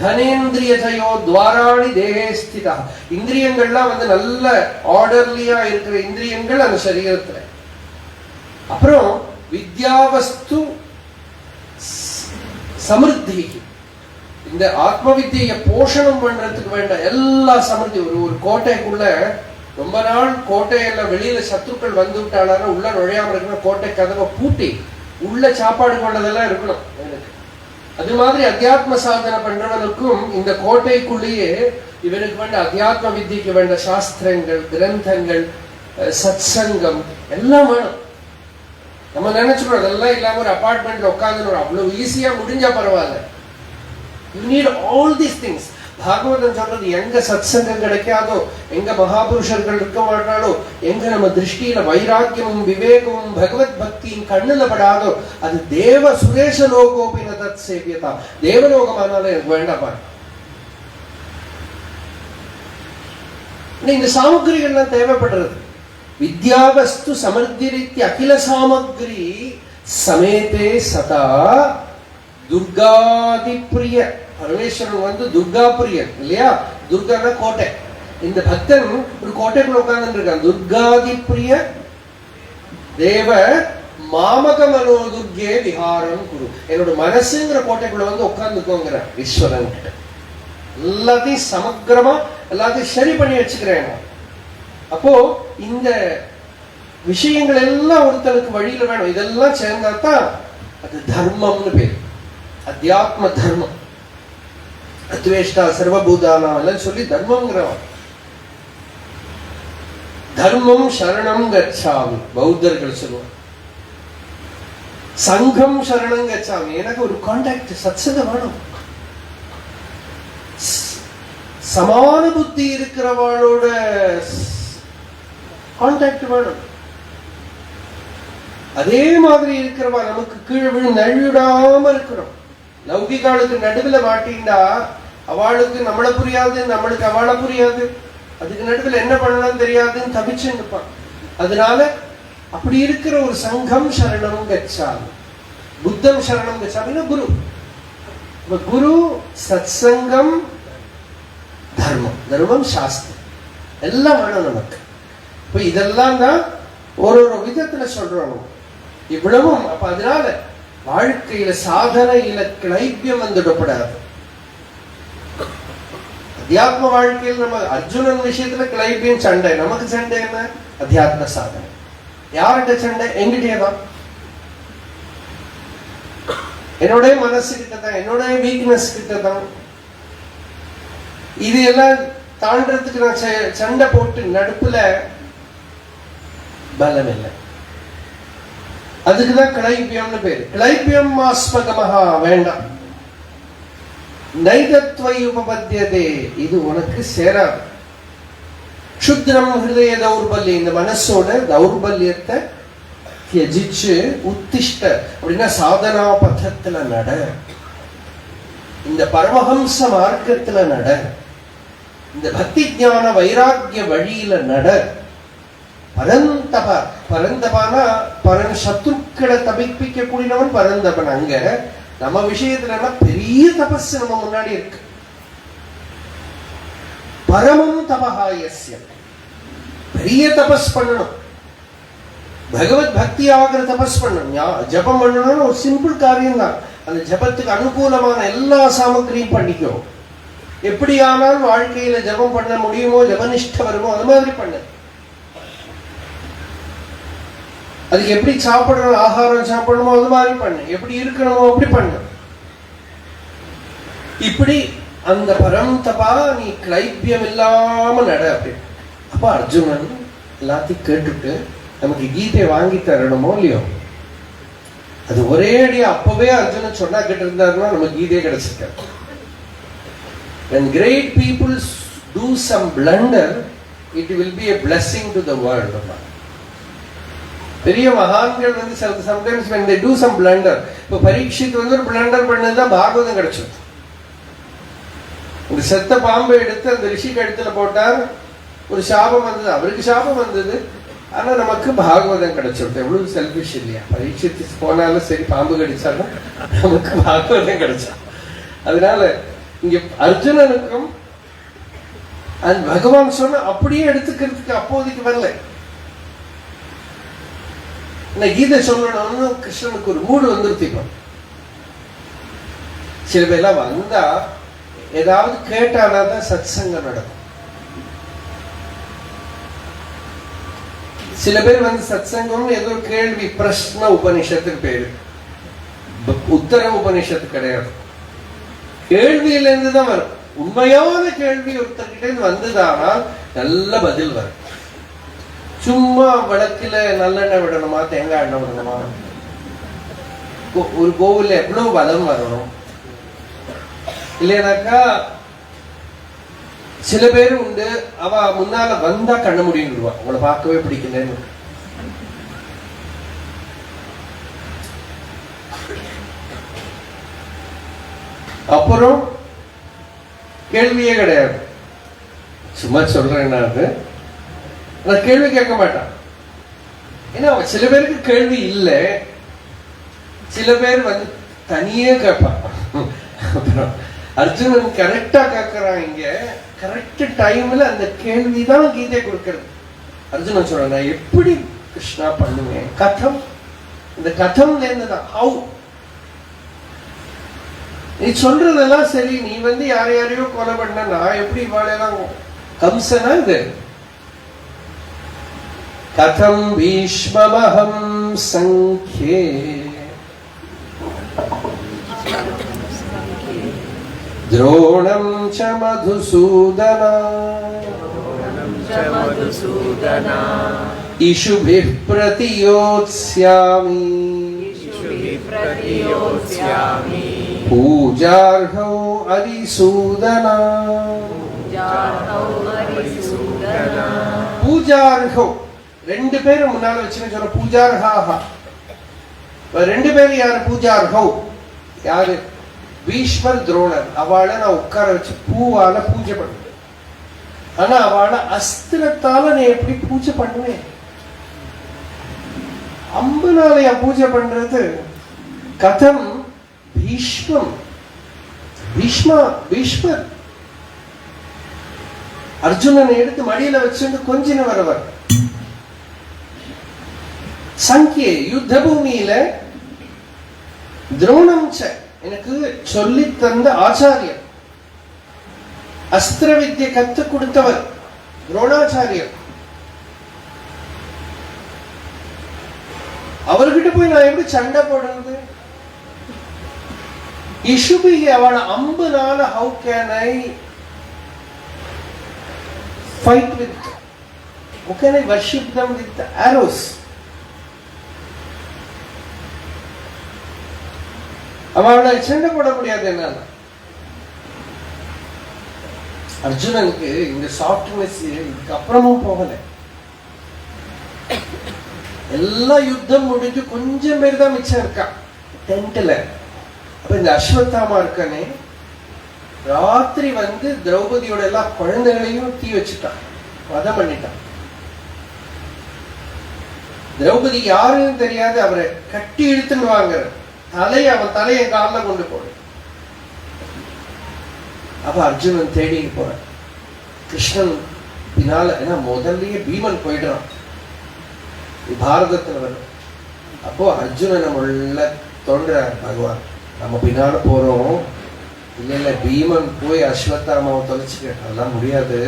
கனேந்திரிய சயோத்வாராணி தேஹே ஸ்திதா. இந்திரியங்கள்லாம் வந்து நல்ல ஆர்டர்லியா இருக்கிற இந்திரியங்கள் அந்த சரீரத்துல. அப்புறம் வித்யாவஸ்து சமிருத்தி. இந்த ஆத்ம வித்தியை போஷணம் பண்றதுக்கு வேண்டாம் எல்லா சமிருத்தி. ஒரு கோட்டைக்குள்ள ரொம்ப நாள் கோட்டையில வெளியில சத்துக்கள் வந்து விட்டாலும் உள்ள நுழையாம இருக்கணும். கோட்டை கதவை பூட்டி உள்ள சாப்பாடு கொண்டதெல்லாம் இருக்கணும் எனக்கு. அது மாதிரி அத்தியாத்ம சாதனை பண்றவனுக்கும் இந்த கோட்டைக்குள்ளேயே இவனுக்கு வேண்ட அத்தியாத்ம வித்தியக்கு வேண்ட சாஸ்திரங்கள், கிரந்தங்கள், சத்சங்கம் எல்லாம் வேணும். நம்ம நினைச்சுக்கணும் அதெல்லாம் இல்லாம ஒரு அபார்ட்மெண்ட்ல உட்காந்து அவ்வளவு ஈஸியா முடிஞ்சா பரவாயில்ல. You need all these things. பாகவதன் சொல்றது எங்க சத்சங்கம் கிடைக்காதோ, எங்க மகாபுருஷர்கள் இருக்க மாட்டாளோ, எங்க நம்ம திருஷ்டியில வைராக்கியமும் விவேகமும் பகவத் பக்தியும் கண்ணுல படாதோ அது தேவ சுரேஷ லோகோபின தத் சேவியதா. தேவலோகமானாலும் எனக்கு வேண்டாம். இந்த சாமகிரிகள்லாம் தேவைப்படுறது. வித்யாவஸ்து சமர்த்திரித்ய அகில சாமகிரி சமேதே சதா துர்காதி பிரிய. பரமேஸ்வரன் வந்து துர்கா பிரியன் இல்லையா? துர்கான கோட்டை. இந்த பக்தன் ஒரு கோட்டைக்குள்ள உட்கார்ந்து இருக்கான். துர்காதி பிரிய தேவ மாமக மனோ துர்கே விஹாரம் குரு. என்னோட மனசுங்கிற கோட்டைக்குள்ள வந்து உட்கார்ந்துக்கோங்கிற ஈஸ்வரன் கிட்ட. எல்லாத்தையும் சமக்கிரமா எல்லாத்தையும் சரி பண்ணி வச்சுக்கிறேன். அப்போ இந்த விஷயங்கள் எல்லாம் ஒருத்தனுக்கு வழியில வேணும். இதெல்லாம் சேர்ந்தாதான் அது தர்மம்னு பேரு. அத்தியாத்ம தர்மம். அத்வேஷ்டா சர்வபூதானா எல்லாம் சொல்லி தர்மம்ங்கிறவன். தர்மம் சரணம் கச்சாமி பௌத்தர்கள் சொல்லுவாங்க. சங்கம் சரணம் கச்சாமி. எனக்கு ஒரு கான்டாக்ட் சத்சங்கம் வேணும். சமான புத்தி இருக்கிறவாளோட கான்டாக்ட் வேணும். அதே மாதிரி இருக்கிறவா நமக்கு கீழே விழு நழுவிடாம இருக்கிறோம். லௌகிகாளுக்கு நடுவில் மாட்டிண்டா அவளுக்கு நம்மளை புரியாது, நம்மளுக்கு அவளை புரியாது. அதுக்கு நடுவில் என்ன பண்ணணும்னு தெரியாதுன்னு தவிச்சு நிற்பான். அதனால அப்படி இருக்கிற ஒரு சங்கம் சரணம் கச்சாமி, புத்தம் சரணம் கச்சாமின்னா குரு. குரு, சத்சங்கம், தர்மம். தர்மம் சாஸ்திரம் எல்லாம் வேணும் நமக்கு. இப்ப இதெல்லாம் தான் ஒரு விதத்துல சொல்றோம். இவ்வளவும் அப்ப அதனால வாழ்க்கையில சாதனையில கிளைபியம் வந்துடப்படாது. அத்தியாத்ம வாழ்க்கையில் நம்ம அர்ஜுனன் விஷயத்துல கிளைபியன் சண்டை, நமக்கு சண்டை என்ன? அத்தியாத்ம சாதனை. யார்கிட்ட சண்டை? எங்கிட்டே தான், என்னோட மனசு கிட்ட தான், என்னோட வீக்னஸ் கிட்ட தான். இது எல்லாம் தாண்டறதுக்கு நான் சண்டை போட்டு நடுப்புல பலம் இல்லை. அதுக்குதான் கிளைபியம்னு பேரு. கிளைபியம் ஆஸ்மகமஹா வேண்டாம். நைதத்வை உபபத்தியதே, இது உனக்கு சேராது. க்ஷுத்ரம் ஹிருதய தௌர்பல்யம், இந்த மனசோட தௌர்பல்யத்தை தியஜிச்சு உத்திஷ்ட அப்படின்னா சாதனா பதத்துல நட, இந்த பரமஹம்ச மார்க்கத்துல நட, இந்த பக்தி ஞான வைராக்கிய வழியில நட. பரந்தப, பரந்தபானா பரன் சத்ருக்களை தபிப்பிக்க கூடினவன் பரந்தபன். அங்க நம்ம விஷயத்துல பெரிய தபஸ் நம்ம முன்னாடி இருக்கு. பரமம் தபஹாயஸ்ய, பெரிய தபஸ் பண்ணணும். பகவத் பக்தி ஆகிற தபஸ் பண்ணணும். ஜபம் பண்ணணும்னு ஒரு சிம்பிள் காரியம் தான். அந்த ஜபத்துக்கு அனுகூலமான எல்லா சாமக்கிரியும் பண்ணிக்கோ. எப்படி ஆனால் வாழ்க்கையில ஜபம் பண்ண முடியுமோ, ஜபனிஷ்ட வருமோ, அது மாதிரி பண்ணு. அதுக்கு எப்படி சாப்பிடணும், ஆகாரம் சாப்பிடணுமோ அது மாதிரி பண்ணு. எப்படி இருக்கணுமோ அப்படி பண்ணு. இப்படி அந்த பரம் தபா நீ கிளைபியம் இல்லாம நட அப்படி. அப்ப அர்ஜுனன் எல்லாத்தையும் கேட்டுட்டு நமக்கு கீதை வாங்கி தரணுமோ இல்லையோ, அது ஒரே அடியா அப்பவே அர்ஜுனன் சொன்னா கேட்டு இருந்தாருன்னா நம்ம கீதையே கிடைச்சிருக்க. When great people do some blunder, it will be a blessing to the world. பெரிய மகான்கள் வந்து sometimes when they do some blunder, இப்போ பரீட்சித் வந்து ஒரு பிளண்டர் பண்ணதுதான் பாகவதம் கிடைச்சது. இந்த செத்த பாம்பை எடுத்து அந்த ரிஷி கழுத்துல போட்டார், ஒரு சாபம் வந்தது, அவருக்கு சாபம் வந்தது, ஆனா நமக்கு பாகவதம் கிடைச்சிருது. எவ்வளவு செல்ஃபிஷ் இல்லையா? பரீட்சித்து போனாலும் சரி, பாம்பு கடிச்சாலும் நமக்கு பாகவதம் கிடைச்சா. அதனால இங்க அர்ஜுனனுக்கும் அந்த பகவான் சொன்ன அப்படியே எடுத்துக்கிறதுக்கு அப்போதைக்கு வரல. கீதை சொல்லணும்னு கிருஷ்ணனுக்கு ஒரு மூடு வந்துருத்திப்போம். சில பேர்லாம் வந்தா ஏதாவது கேட்டானாதான் சத் சங்கம் நடக்கும். சில பேர் வந்து சத் சங்கம் ஏதோ கேள்வி, பிரஷ்ன உபனிஷத்துக்கு பேரு, உத்தர உபனிஷத்து கிடையாது. கேள்வியில இருந்துதான் வரும். உண்மையான கேள்வி ஒருத்தர்கிட்ட இருந்து வந்ததானால் நல்ல பதில் வரும். சும்மா விளக்குல நல்லெண்ணெய் விடணுமா, தேங்காய் எண்ணெய் விடணுமா, ஒரு கோவில்ல எவ்வளவு பலம் வரணும் இல்லைனாக்கா. சில பேர் உண்டு, அவ முன்னால வந்தா கண்ண முடியும்வா, உங்களை பார்க்கவே பிடிக்கலன்னு. அப்புறம் கேள்வியே கிடையாது. சும்மா சொல்றேன், நான் கேள்வி கேட்க மாட்டான். ஏன்னா சில பேருக்கு கேள்வி இல்லை, சில பேர் வந்து தனியே கேட்பான். அப்புறம் அர்ஜுனன் கரெக்டா கேட்கிறான். இங்க கரெக்ட் டைம்ல அந்த கேள்விதான் கீதை கொடுக்கிறது. அர்ஜுனன் சொல்ற, நான் எப்படி கிருஷ்ணா பண்ணுவேன், கதம், இந்த கதம்ல இருந்துதான். ஹவு நீ சொல்றதெல்லாம் சரி, நீ வந்து யாரையோ கொலை பண்ண, நான் எப்படி வாழலாம்? கம்சனா இது? கதம் பீஷ்மமஹம் சங்கே द्रोणं च मधुसूदना इषुभिः प्रतियोत्स्यामि पूजार्हौ अरिसूदना पूजार्हौ ரெண்டு பேரும் முன்னால வச்சுன்னு சொல்ற பூஜார்ஹாஹா. ரெண்டு பேரும் யாரு? பூஜார்ஹௌ யாரு? பீஷ்மர், துரோணர். அவளை நான் உட்கார வச்சு பூவால பூஜை பண்ணுவேன். ஆனா அவளை அஸ்திரத்தால நான் எப்படி பூஜை பண்ணுவேன்? அம்புனாலையா பூஜை பண்றது? கதம் பீஷ்மம், பீஷ்மர் அர்ஜுனனை எடுத்து மடியில வச்சுட்டு கொஞ்சின வரவர். சங்கே யுத்த பூமியில துரோணம் எனக்கு சொல்லி தந்த ஆச்சாரியர். அஸ்திர வித்யை கத்து கொடுத்தவர் துரோணாச்சாரியர். அவர்கிட்ட போய் நான் எப்படி சண்டை போடுறது? இஷுபிகை அவன அம்புனால how can I fight with, how can I worship them with the arrows? அவளை சண்டை போட முடியாது. என்னால அர்ஜுனனுக்கு இந்த சாஃப்ட்னஸ் இதுக்கு அப்புறமும் போகல. எல்லா யுத்தம் முடிஞ்சு கொஞ்சம் பேர் தான் மிச்சம் இருக்கா டென்ட்ல. அப்ப இந்த அஸ்வத்தாமா இருக்கானே ராத்திரி வந்து திரௌபதியோட எல்லா குழந்தைகளையும் தீ வச்சுட்டான், வதம் பண்ணிட்டான். திரௌபதி யாருன்னு தெரியாது, அவரை கட்டி இழுத்துன்னு வாங்குற அவன் தலையை காலில் கொண்டு போடு. அப்ப அர்ஜுனன் தேடி போறான். கிருஷ்ணன் பின்னால, ஏன்னா முதல்லயே பீமன் போயிடுறான், பாரதத்துல வரும். அப்போ அர்ஜுனன் உள்ள தோன்றார் பகவான், நம்ம பின்னால போறோம். இல்ல பீமன் போய் அஸ்வத்தாமாவை தொலைச்சுக்க, அதெல்லாம் முடியாது.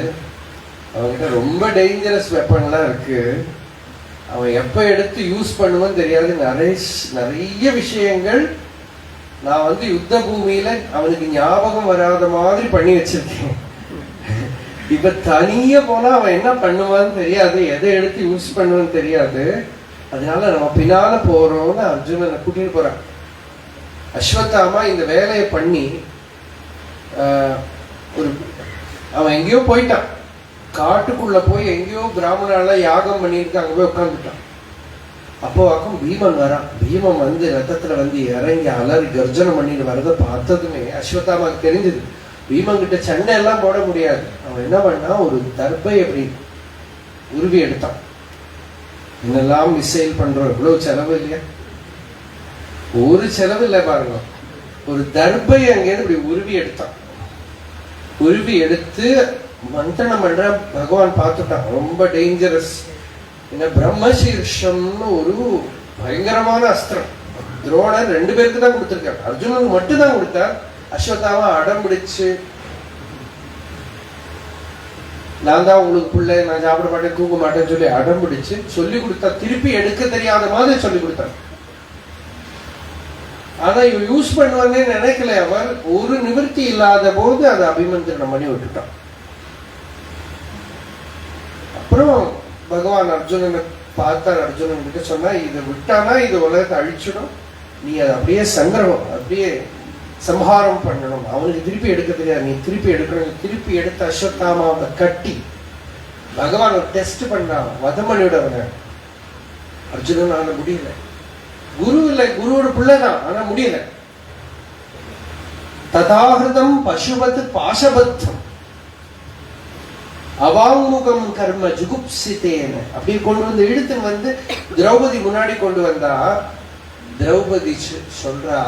அவன்கிட்ட ரொம்ப டேஞ்சரஸ் வெப்பன்லாம் இருக்கு, அவன் எப்ப எடுத்து யூஸ் பண்ணுவான்னு தெரியாது. நிறைய விஷயங்கள் நான் வந்து யுத்த பூமியில அவனுக்கு ஞாபகம் வராத மாதிரி பண்ணி வச்சிருக்கேன். இப்ப தனியா போனா அவன் என்ன பண்ணுவான்னு தெரியாது, எதை எடுத்து யூஸ் பண்ணுவான்னு தெரியாது. அதனால நம்ம பின்னால போறோம்னு அர்ஜுனனை கூட்டிட்டு போறான். அஸ்வத்தாமா இந்த வேலையை பண்ணி அவன் எங்கேயோ போயிட்டான், காட்டுக்குள்ள போய் எங்கேயோ பிராமணால யாகம் பண்ணிட்டு அங்க போய் உட்காந்துட்டான். அப்போ பீமன் வரான். பீமன் வந்து ரத்தத்துல வந்து இறங்கி அலறி கர்ஜனம் பண்ணிட்டு வரதை பார்த்ததுமே அஸ்வத்தாமாக்கு தெரிஞ்சது பீமன் கிட்ட சண்டை எல்லாம் போட முடியாது. அவன் என்ன பண்ணா, ஒரு தர்பை அப்படி உருவி எடுத்தான். என்னெல்லாம் மிசைல் பண்றோம், இவ்வளவு செலவு இல்லையா? ஒரு செலவு இல்லை பாருங்க. ஒரு தர்பை அங்கேருந்து இப்படி உருவி எடுத்தான். உருவி எடுத்து மந்திரணம் பண்ற பகவான் பார்த்துட்டான், ரொம்ப டேஞ்சரஸ். என்ன பிரம்மசீர்ஷம்னு ஒரு பயங்கரமான அஸ்திரம். துரோணர் 2 பேருக்கு தான் கொடுத்திருக்காரு, அர்ஜுனனுக்கு மட்டும் தான் கொடுத்தார். அஸ்வத்தாமா அடம் பிடிச்சு, நான் தான் உங்களுக்கு பிள்ளை, நான் சாப்பிட மாட்டேன் தூக்க மாட்டேன்னு சொல்லி அடம் பிடிச்சு சொல்லி கொடுத்தா. திருப்பி எடுக்க தெரியாத மாதிரி சொல்லி கொடுத்தார். ஆனா இவன் யூஸ் பண்ணுவாங்க நினைக்கல. அவர் ஒரு நிவர்த்தி இல்லாத போது அதை அபிமந்திரணம் பண்ணி விட்டுட்டான். அப்புறம் பகவான் அர்ஜுனனை பார்த்தார். அர்ஜுனன் கிட்ட சொன்னா, இதை விட்டானா இது உலகத்தை அழிச்சிடும், நீ அதை அப்படியே சங்கிரகம், அப்படியே சம்ஹாரம் பண்ணணும். அவனுக்கு திருப்பி எடுக்க தெரியாது, நீ திருப்பி எடுக்கணும். திருப்பி எடுத்து அஸ்வத்தாமாவை கட்டி பகவான் ஒரு டெஸ்ட் பண்ணான், வதம் பண்ணிவிடவன. அர்ஜுனனால முடியல. குரு இல்லை, குருவோட பிள்ளைதான், ஆனா முடியல. ததாகிருதம் பசுபத் பாசபத்தம் அவாங்முகம் கர்ம ஜுகுப்சித்தேன அப்படியே கொண்டு வந்து இழுத்துன்னு வந்து திரௌபதி முன்னாடி கொண்டு வந்தா. திரௌபதி சொல்றா,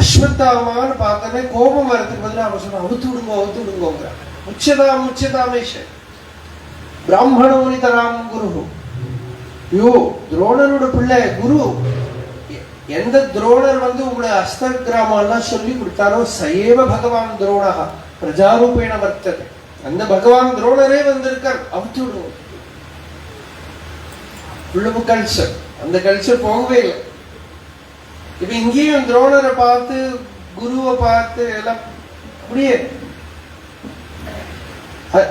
அஸ்வத்தாமான்னு பார்த்தோன்னே கோபம் வரதுக்கு பதிலாக அவன் சொன்ன, அவுத்து விடுங்கோங்கிற. முச்சதாமேஷ பிராமணோனிதராம் குரு. ஐயோ, துரோணரோட பிள்ளை குரு. எந்த துரோணர் வந்து உங்களை அஸ்திரகிராமெல்லாம் சொல்லி கொடுத்தாரோ சயேவ பகவான் துரோணா பிரஜாரூபேண வர்த்தது, அந்த பகவான் துரோணரே வந்திருக்கார், அவுத்து விடுவோம். உள்ளுப்பு கல்ச்சர், அந்த கல்ச்சர் போகவே இல்லை. இப்ப இங்கேயும் துரோணரை பார்த்து குருவை பார்த்து எல்லாம் அப்படியே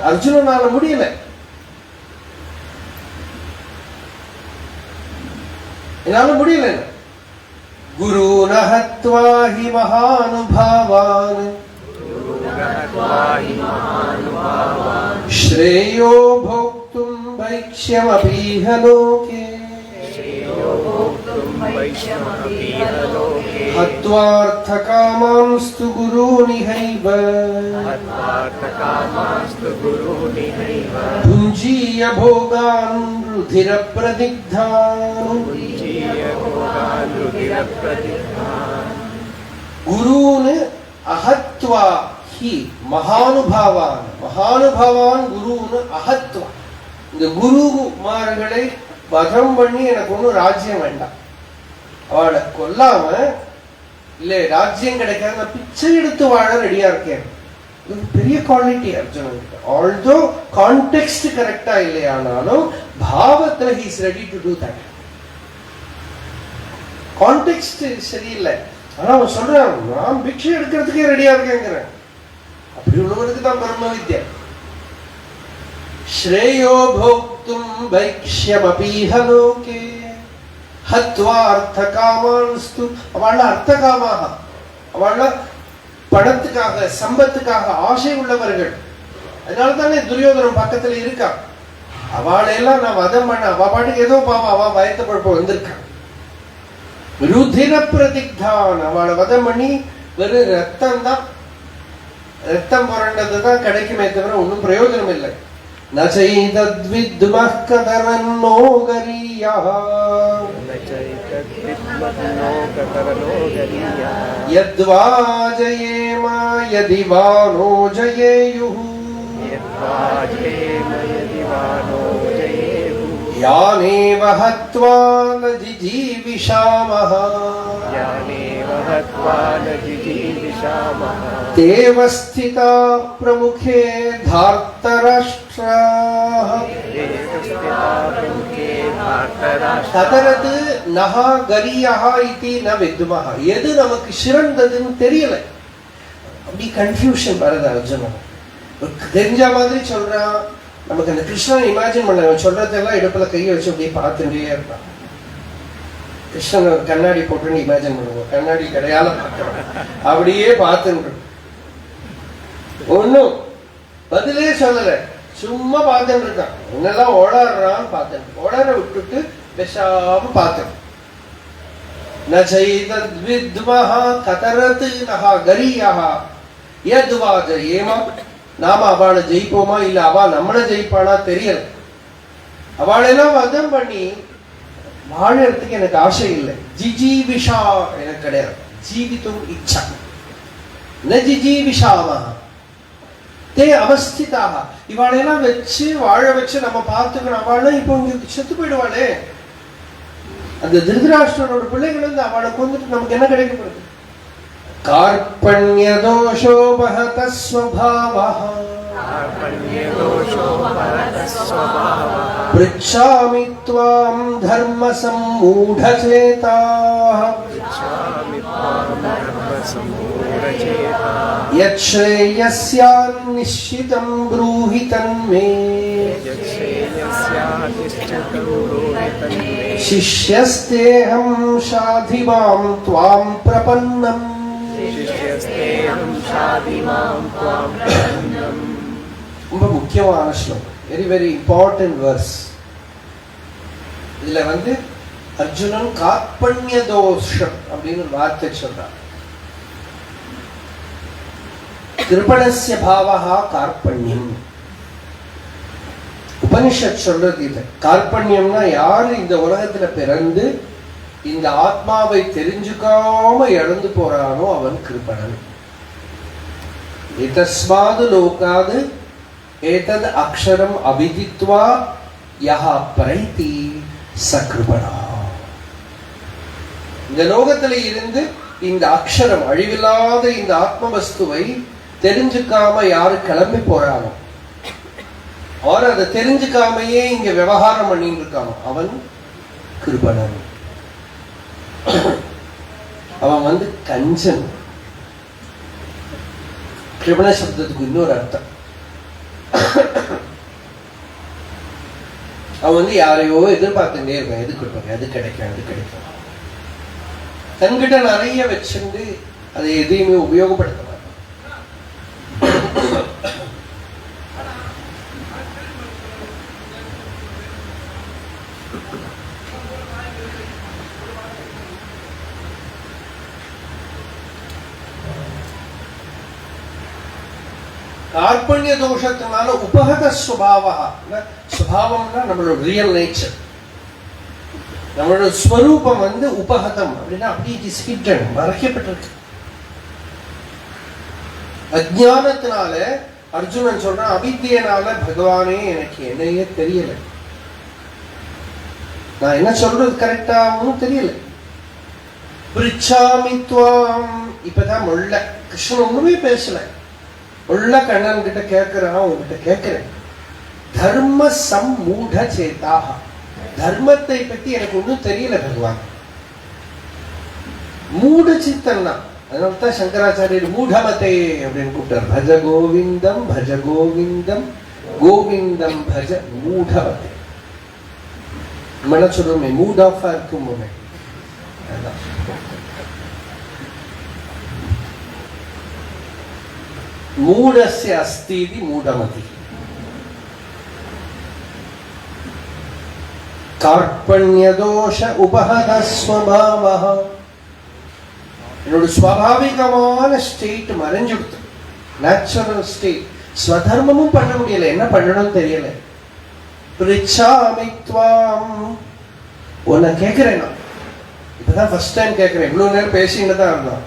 அர்ஜுனனால முடியல. என்னால முடியல. குரு நஹத்வா ஹி மஹானுபாவான் ஸ்ரேயோ போக்தும் வைக்ஷ்யமபீஹ லோகே ஹத்வார்த்தகாமான்ஸ்து குருநிஹைவ புஞ்சீய போகான் ருதிரப்ரதிக்தான். குருன்னு அஹத்வா ஹி மகானுபாவான், மகானுபாவான் குருன்னு அஹத்வா. இந்த குருமார்களை வதம் பண்ணி எனக்கு ஒன்றும் ராஜ்யம் வேண்டாம், அவளை கொல்லாம இல்ல ராஜ்யம் கிடைக்காது, நான் பிச்சை எடுத்து வாழ ரெடியா இருக்கேன். பெரிய குவாலிட்டி அர்ஜுனனுக்கு. ஆல்தோ கான்டெக்ஸ்ட் கரெக்டா இல்லையானாலும் பாவத்துல he is ready to do that. Context சரியில்லை, ஆனா அவன் சொல்றான் நான் பிக்ஷை எடுக்கிறதுக்கே ரெடியா இருக்கேங்கிறேன். அப்படி உள்ளவனுக்கு தான் பிரம்ம வித்யா. ஸ்ரேயோ போக்தும் வைக்ஷ்யமபீஹ லோகே ஹத்வா அர்த்தகாமான்ஸ்து. அவள அர்த்தகாமாக, அவள பணத்துக்காக சம்பத்துக்காக ஆசை உள்ளவர்கள். அதனால தானே துரியோதனம் பக்கத்துல இருக்கா. அவளையெல்லாம் நான் வதம் பண்ண, அவ பாட்டுக்கு ஏதோ பாவம் அவ பயத்த பழப்ப வந்திருக்கான். ருதிர பிரதிக்தான், அவளை வதம் பண்ணி வெறும் ரத்தம் தான், ரத்தம் புரண்டதுதான் கிடைக்குமே தவிர ஒன்னும் பிரயோஜனம் இல்லை. நசைதத்வித்மஹ கதரன்னோ கரியாஹ யத்வா ஜயேம யதிவா நோ ஜயேயுஹு யானேவ ஹத்வா ந ஜிஜீவிஷாமஹ தேவ ஸ்திதா பிரமுகே தார்த்தராஷ்ட்ராஹ ததரது நஹா கரியா இதி ந வித்மஹ. எது நமக்கு சிறந்ததுன்னு தெரியல, அப்படி கன்ஃபியூஷன் வருது அர்ஜுனன். தெரிஞ்ச மாதிரி சொல்றான். நமக்கு அந்த கிருஷ்ணன் இமேஜின் பண்ண சொல்றதெல்லாம் இடுப்புல கையை வச்சு அப்படியே பார்த்துட்டே இருப்பான். கிருஷ்ணன் கண்ணாடி போட்டுன்னு இமேஜின் பண்ணுவோம், கண்ணாடி கடையால பார்க்கிறோம், அப்படியே பார்த்துட்டு ஒன்னும் பதிலே சொல்லல, சும்மா பார்த்துட்டு இருக்கான். என்னெல்லாம் ஓடாடுறான்னு பார்த்துட்டு ஓடார விட்டுட்டு பேசாம பார்த்துட்டு. நசைதத்வித்மஹ கதரது நஹா கரியாஹ யத்வா ஜயேம. நாம அவளை ஜெயிப்போமா இல்ல அவ நம்மளை ஜெயிப்பானா தெரியல. அவளெல்லாம் வதம் பண்ணி வாழறதுக்கு எனக்கு ஆசை இல்லை. ஜிஜீவிஷா எனக்கு கிடையாது. ஜீவித்தும் இச்சா ந ஜிஜீவிஷாமா தே அவஸ்திதாக. இவாளெல்லாம் வச்சு வாழ வச்சு நம்ம பார்த்துக்கணும். அவளை இப்போ உங்களுக்கு செத்து போயிடுவாளே. அந்த திருதராஷ்டிரனோட பிள்ளைகள் வந்து அவளை கொண்டுட்டு நமக்கு என்ன கிடைக்கப்படுது? कार्पण्य दोषो महत स्वभावः पृच्छामि त्वां धर्म सम्मूढचेताः यच्छ्रेयस्यान्निश्चितं ब्रूहि तन्मे शिष्यस्तेऽहं शाधिमां त्वां प्रपन्नम्. ரொம்ப முக்கியமான ஸ்லோகம், வெரி வெரி இம்பார்ட்டன்ட் வெர்ஸ். இதுல வந்து அர்ஜுனன் கார்பண்ய தோஷம் அப்படின்னு ஒரு வார்த்தை சொல்றான். கிருபணஸ்ய பாவஹா கார்பண்யம். உபனிஷத் சொல்றது இது. கார்பண்யம்னா யாரு இந்த உலகத்துல பிறந்து இந்த ஆத்மாவை தெரிஞ்சுக்காம இழந்து போறானோ அவன் கிருபணன். ஏதஸ்மாது லோகாது ஏதத் அக்ஷரம் அவிதித்வா யஹ பரைதி சக்ருபணா. இந்த லோகத்துல இருந்து இந்த அக்ஷரம் அழிவில்லாத இந்த ஆத்ம வஸ்துவை தெரிஞ்சுக்காம யாரு கிளம்பி போறானோ, அவர் அதை தெரிஞ்சுக்காமையே இங்க விவகாரம் பண்ணிட்டு இருக்கானோ அவன் கிருபணன். அவன் வந்து கஞ்சன். கிருபண சப்தத்துக்கு இன்னொரு அர்த்தம், அவன் வந்து யாரையோ எதிர்பார்த்துட்டே இருக்கான். எது கொடுப்பாங்க, எது கிடைக்கும், எது கிடைக்கும். தன்கிட்ட நிறைய வச்சிருந்து அதை எதையுமே உபயோகப்படுத்த மாட்டான். கார்பண்ய தோஷத்தினால உபகத சுபாவா. சுபாவம்னா நம்மளோட ரியல் நேச்சர், நம்மளோட ஸ்வரூபம் வந்து உபகதம் அப்படின்னா அப்படி இஸ் ஹிடன், மறைக்கப்பட்டிருக்கு. அஜ்ஞானத்தினால அர்ஜுனன் சொல்றான், அவித்தியனால பகவானே எனக்கு என்னையே தெரியல, நான் என்ன சொல்றது கரெக்டாவும் தெரியல. பிரிச்சாமி துவாம். இப்பதான் முள்ள கிருஷ்ணன் ஒண்ணுமே பேசல. உள்ள கண்ணன் கிட்ட கேட்கிறான், உங்ககிட்ட கேட்கிறேன், தர்ம சம்மூட சேதாக, தர்மத்தை பத்தி எனக்கு ஒன்றும் தெரியல பகவான், மூட சித்தன்னா. அதனால்தான் சங்கராச்சாரியர் மூடமத்தை அப்படின்னு கூப்பிட்டார். பஜ கோவிந்தம் பஜ கோவிந்தம் கோவிந்தம் பஜ மூடமத்தை. நம்ம சொல்றோமே மூட் ஆஃபா இருக்கும் போமே, மூடஸ்ய அஸ்திதி மூடமதி. கார்பண்யதோஷ உபஹத ஸ்வபாவஹ, என்னோட ஸ்வாபாவிகமான ஸ்டேட் மறைஞ்சுடுத்து, நேச்சுரல் ஸ்டேட். ஸ்வதர்மமும் பண்ண முடியல, என்ன பண்ணணும்னு தெரியல. பிரிச்சாமித்வாம், உன்னை கேட்கிறேன் நான் இப்பதான் ஃபர்ஸ்ட் டைம் கேட்கிறேன், இவ்வளவு நேரம் பேசிட்டு தான் இருந்தான்.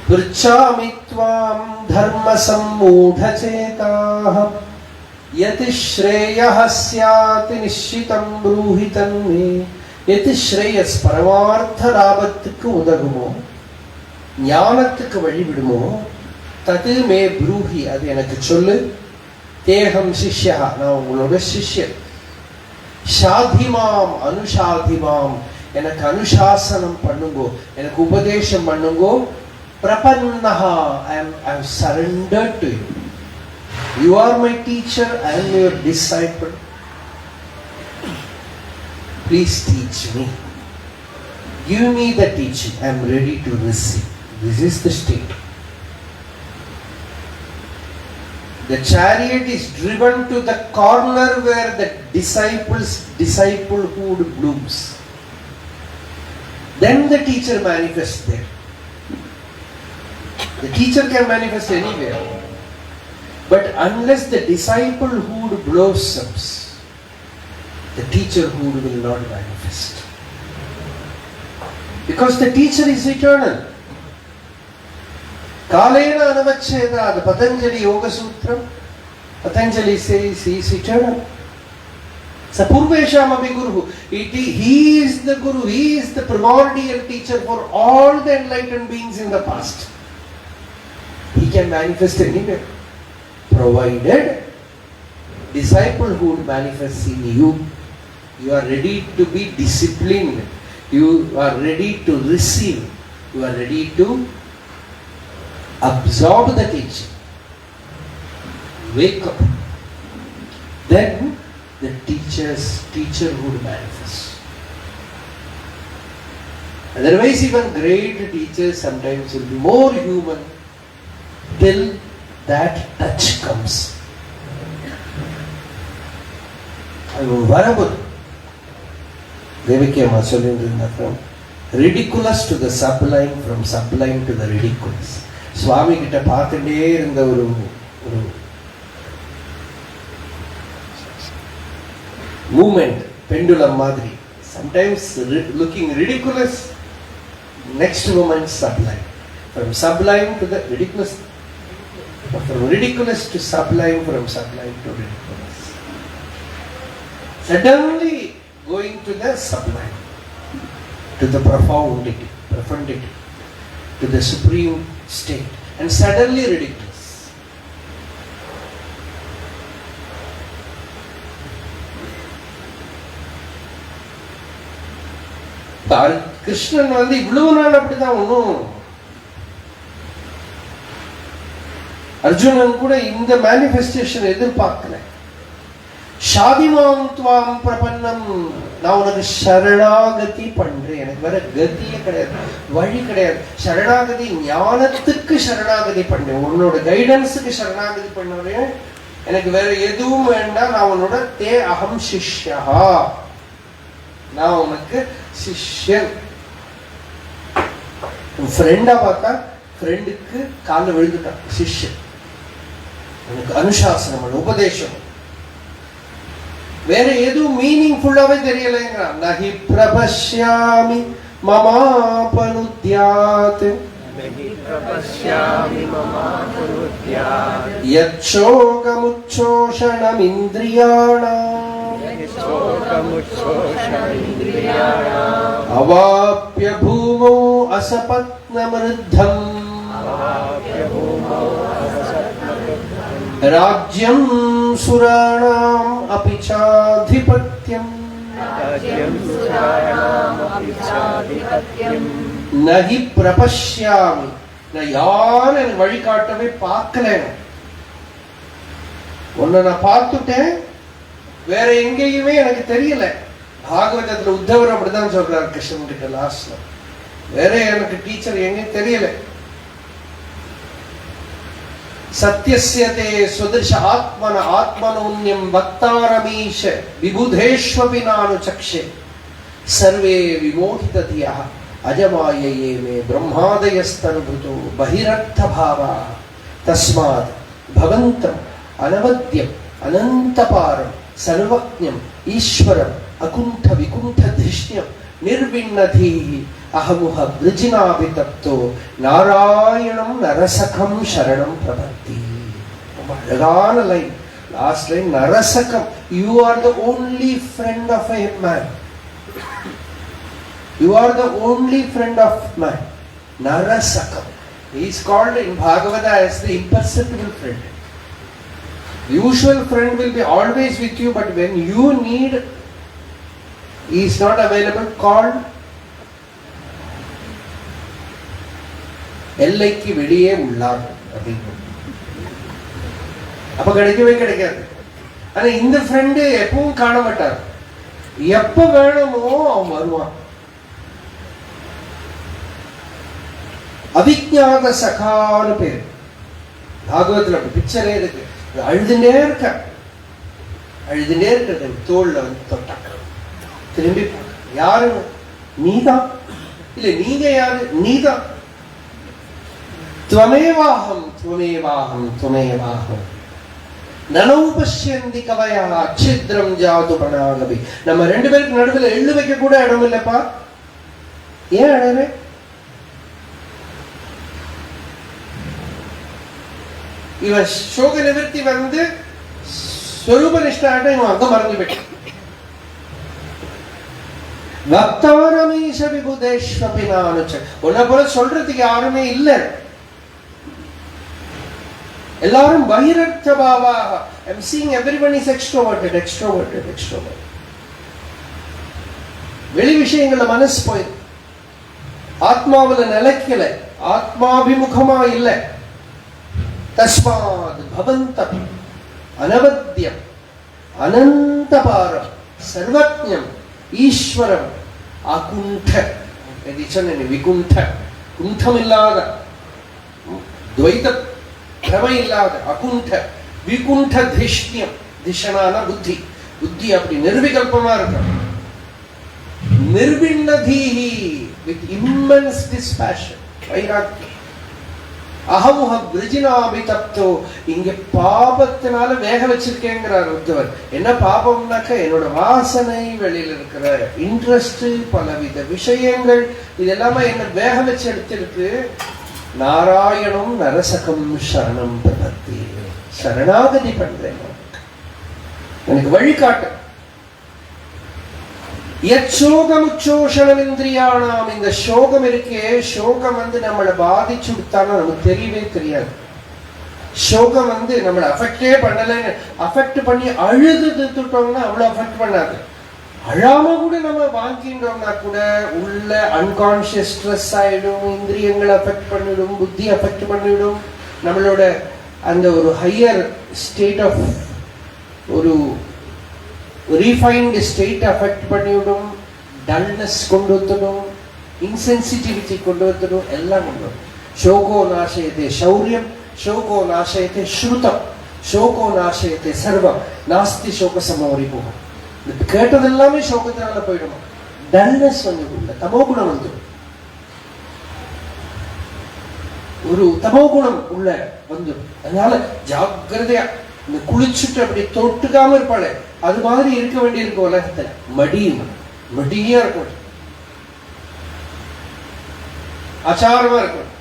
பிரிச்சாமித்வாம் தர்ம சம்மூடசேதாஹ யதி ஸ்ரேயஹ ஸ்யாத் நிஷ்சிதம் ப்ரூஹி தன்மே. எது ஸ்ரேயஸ், பரமார்த்த லாபத்துக்கு உதவுமோ, ஞானத்துக்கு வழிவிடுமோ, தது மே ப்ரூஹி, அது எனக்கு சொல்லு. தேகம் சிஷ்யா, நான் உங்களோட சிஷ்யன். ஷாதிமாம் அனுஷாதிமாம், எனக்கு அனுசாசனம் பண்ணுங்கோ, எனக்கு உபதேசம் பண்ணுங்கோ. பிரபன்னஹா, I am surrendered to you. You are my teacher, I am your disciple. Please teach me. Give me the teaching. I am ready to receive. This is the state. The chariot is driven to the corner where the disciplehood blooms. Then the teacher manifests there. The teacher can manifest anywhere. But unless the disciplehood blossoms, the teacherhood will not manifest. Because the teacher is eternal. Kalena anavacheda, the Patanjali Yoga Sutram, Patanjali says he is eternal. Sapurvesham abhi Guru. He is the Guru, he is the primordial teacher for all the enlightened beings in the past. He can manifest anywhere, provided disciplehood manifests in you. You are ready to be disciplined. You are ready to receive. You are ready to absorb the teaching. Wake up. Then the teacherhood manifests. Otherwise, even great teachers sometimes will be more human till that touch comes. Varabud Devaki Amma சொல்லிருந்தாங்க, ridiculous to the sublime, from sublime to the ridiculous. சுவாமி கிட்ட பார்த்துட்டே இருந்த ஒரு மூமெண்ட், பெண்டுலம் மாதிரி. Sometimes looking ridiculous, next moment sublime. From sublime to the ridiculous, from ridiculous to sublime, from sublime to ridiculous. Suddenly going to the sublime, to the profundity, to the supreme state, and suddenly ridiculous. Krishnan இவ்வளவு நாள் அப்படிதான். ஒன்றும் அர்ஜுனன் கூட இந்த மேனிஃபெஸ்டேஷன் எதிர்பார்க்கல. ஷாதிமாம் துவாம் பிரபன்னம், நான் உனக்கு சரணாகதி பண்றேன். எனக்கு வேற கதியே கிடையாது, வழி கிடையாது. சரணாகதி, ஞானத்துக்கு சரணாகதி பண்றேன், உன்னோட கைடன்ஸுக்கு சரணாகதி பண்ணுறேன். எனக்கு வேற எதுவும் வேண்டாம். நான் உன்னோட தே அகம் சிஷ்யா, நான் உனக்கு சிஷ்யன். ஃப்ரெண்டா பார்த்தா ஃப்ரெண்டுக்கு காலில் விழுந்துட்டான் சிஷ்யன். உனக்கு அனுசாசனம், உபதேசம், வேற எதுவும் மீனிங்ஃபுல்லாவே தெரியலைங்கிறான். நஹி பிரபஷ்யாமி மமாபனுத்யாத் யச்சோகமுச்சோஷணமிந்திரியாணாம் அவாப்ய பூமௌ அசபத்னமிருத்தம் ராஜ்யம் சுராணாம் அபிச்சாதிபத்யம் நஹி பிரபஷ்யாமி. நான் யாரும் எனக்கு வழிகாட்டவே பார்க்கல. உன்னை நான் பார்த்துட்டேன், வேற எங்கேயுமே எனக்கு தெரியல. பாகவதத்துல உத்தவர் அப்படிதான் சொல்றாரு கிருஷ்ணன் கிட்ட லாஸ்ட்ல, வேற எனக்கு டீச்சர் எங்கேயும் தெரியல. சத்யஸ்யதே சுதர்ஷ ஆத்மன ஆத்மனோன்யம் வக்தாரமீஷ விபுதேஷ்வபி நானு சக்ஷே சர்வே விமோகிததியா அஜமாயயே மே பிரம்மாதயஸ்தனுபுதோ பகிரர்த்த பாவா தஸ்மாத் பவந்தம் அனவத்யம் அனந்தபாரம் சர்வஜ்ஞம் ஈஸ்வரம் அகுண்ட விகுண்ட திருஷ்யம் நிர்விண்ணதீஹி அஹமுஹ விருஜினாபிதப்தோ நாராயணம் நரசகம் சரணம் பிரபத்தி. ரொம்ப அழகான லைன், லாஸ்ட் லைன். நரசகம், you are the only friend of a man. You are the only friend of man. Narasakam. He is called in Bhagavata as the imperceptible friend. The usual friend will be always with you, but when you need, he is not available. Called எல்லைக்கு வெளியே உள்ளார் அப்படின்னு. அப்ப கிடைக்கவே கிடைக்காது. ஆனா இந்த ஃப்ரெண்டு எப்பவும் காண மாட்டார். எப்ப வேணுமோ அவன் வருவான். அவிஜ்ஞாத சகான்னு பேரு. பாகவத்துல அப்படி பிக்சரே இருக்கு. அழுதுண்டே இருக்க, அழுதுண்டே இருக்க, தோல்ல வந்து தொட்டாங்க. திரும்பி யாரு? நீதான். இல்ல நீங்க யாரு? நீதான். துவமேவாஹம் துவமேவாஹம் துவமேவாஹம் நனௌ பஷ்யந்தி கவயா அச்சித்ரம் ஜாது பணாகபி. நம்ம ரெண்டு பேருக்கு நடுவில் எள்ளு வைக்க கூட இடம் இல்லப்பா. ஏன் அழகு? இவன் சோக நிவர்த்தி வந்து ஸ்வரூப நிஷ்டாட்ட இவன் அங்க மறந்து போயிட்டான். பக்தாரமீஷ விபுதேஷ்வபி நானுச்ச. உன்னை போல சொல்றதுக்கு யாருமே இல்ல. எல்லாரும் பகிரர்த்த பாவாக. I am seeing everyone is extroverted, extroverted, extroverted. வெளி விஷயங்கள்ல மனசு போயிரு. ஆத்மாவில நிலைக்கல, ஆத்மாபிமுகமா இல்ல. தஸ்மாத் பவந்தம் அனவத்யம் அனந்தபாரம் சர்வஜ்ஞம் ஈஸ்வரம் அகுண்ட. விகுண்ட, குண்டம் இல்லாத, துவைத பிரமை இல்லாத, அகுண்ட விகுண்ட திஷ்யம். திஷனான புத்தி. புத்தி அப்படி நிர்விகல்பமா இருக்க. நிர்விண்ணதீஹி with immense dispassion, வைராக்கியம். அஹமுஹ விருஜினாபிதப்தோ. இங்க பாபத்தினால வேக வச்சிருக்கேங்கிறார் உத்தவர். என்ன பாபம்னாக்க என்னோட வாசனை, வெளியில இருக்கிற இன்ட்ரெஸ்ட், பலவித விஷயங்கள், இது எல்லாமே என்ன வேக வச்சு எடுத்திருக்கு. நாராயணம் நரசகம் சரணம் பிரபத்தி. சரணாகதி பண்றேன், எனக்கு வழிகாட்டு. யச்சோகமுச்சோஷணம் இந்திரியானாம். இந்த சோகம் இருக்கே, சோகம் வந்து நம்மளை பாதிச்சு விட்டாலும் நமக்கு தெரியவே தெரியாது. சோகம் வந்து நம்மளை அஃபெக்டே பண்ணலைன்னு அஃபெக்ட் பண்ணி அழுது திட்டோம்னா அவ்வளவு அஃபெக்ட் பண்ணாது. அழாம கூட நம்ம வாங்கிட்டோம்னா கூட உள்ள அன்கான்சியஸ் ஸ்ட்ரெஸ் ஆயிடும், இந்திரியங்களை அஃபெக்ட் பண்ணிடும், புத்தி அஃபெக்ட் பண்ணிடும். நம்மளோட அந்த ஒரு ஹையர் ஸ்டேட் ஆஃப் ஒரு ரீஃபைன்டு ஸ்டேட் அஃபெக்ட் பண்ணிவிடும், டல்னஸ் கொண்டு வந்துடும், இன்சென்சிட்டிவிட்டி கொண்டு வந்துடும், எல்லாம் கொண்டு வரும். சோகோ நாசயத்தை சௌரியம், சோகோ நாசயத்தை ஸ்ருதம், சோகோ நாசயத்தை சர்வம், நாஸ்தி சோக சமோரி போகும். கேட்டது எல்லாமே சோகத்தினால போயிடுமா. டல்னஸ் வந்து தமோகுணம் வந்துடும். ஒரு தமோகுணம் உள்ள வந்துடும். அதனால ஜாக்கிரதையா இந்த குளிச்சுட்டு அப்படி தொட்டுக்காம இருப்பாளே, அது மாதிரி இருக்க வேண்டியிருக்கு உலகத்துல. மடியா இருக்கும், ஆச்சாரமா இருக்கும்.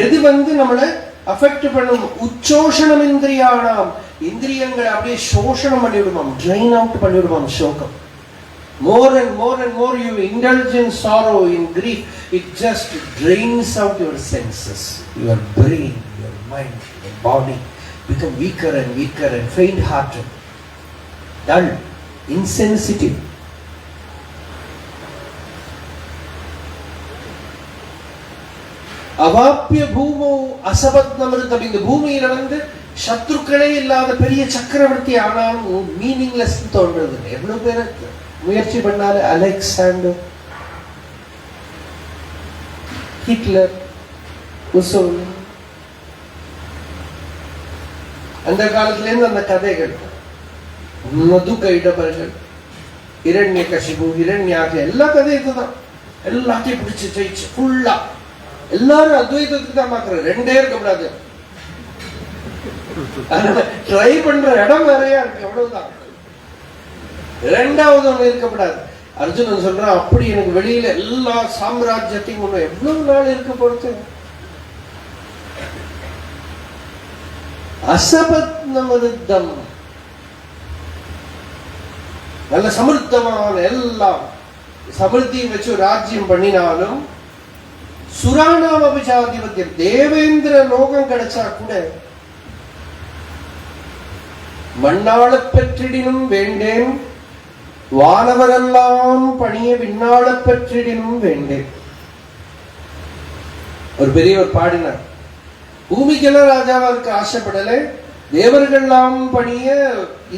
எது வந்து நம்மளை அஃபெக்ட் பண்ணும்? உச்சோஷணம் இந்திரியானாம். இந்திரியங்களை அப்படியே சோஷணம் பண்ணிவிடுமாம், ட்ரைன் அவுட் பண்ணிவிடுமாம் சோகம். More and more and more you indulge in sorrow, in grief, it just drains out your senses. Your brain, your mind, your body become weaker and weaker and faint-hearted, dull, insensitive. அவாப்பிய பூமோ அசபத்னமிருதம். இந்த பூமியில சத்ருக்களே இல்லாத பெரிய சக்கரவர்த்தி ஆனாலும் மீனிங்லெஸ் தோன்றது. எவ்வளவு பேர் முயற்சி பண்ணாரு. அலெக்சாண்டர், ஹிட்லர், முசோலினி, அந்த காலத்துல இருந்து அந்த கதைகள், மது கைடபர்கள், இரண்யகசிபு, இரண்யாக, எல்லா கதையும் இதுதான். எல்லாத்தையும் பிடிச்சு ஜெயிச்சு ஃபுல்லா எல்லாரும் அத்வைதத்துக்கு தான் பாக்குறாரு. ரெண்டே இருக்கக்கூடாது. ட்ரை பண்ற இடம் நிறைய இருக்கு, அவ்வளவுதான். இரண்டாவது ஒண்ணு இருக்கக்கூடாது. அர்ஜுனன் சொல்றான், அப்படி எனக்கு வெளியில எல்லா சாம்ராஜ்யத்தையும் ஒண்ணு எவ்வளவு நாள் இருக்க பொறுத்து. அசபத்னமிருதம், நல்ல சமிருத்தமான எல்லாம் சமிருத்தியும் வச்சு ராஜ்யம் பண்ணினாலும் சுராணாம் அபிஜாதிபத்தியம், தேவேந்திர லோகம் கிடைச்சா கூட மண்ணாள பெற்றிடினும் வேண்டேன், வானவரெல்லாம் பணிய விண்ணாள பெற்றிடினும் வேண்டேன். ஒரு பெரியவர் பாடினார், பூமிக்கெல்லாம் ராஜாவா இருக்க ஆசைப்படல, தேவர்கள்லாம் பணிய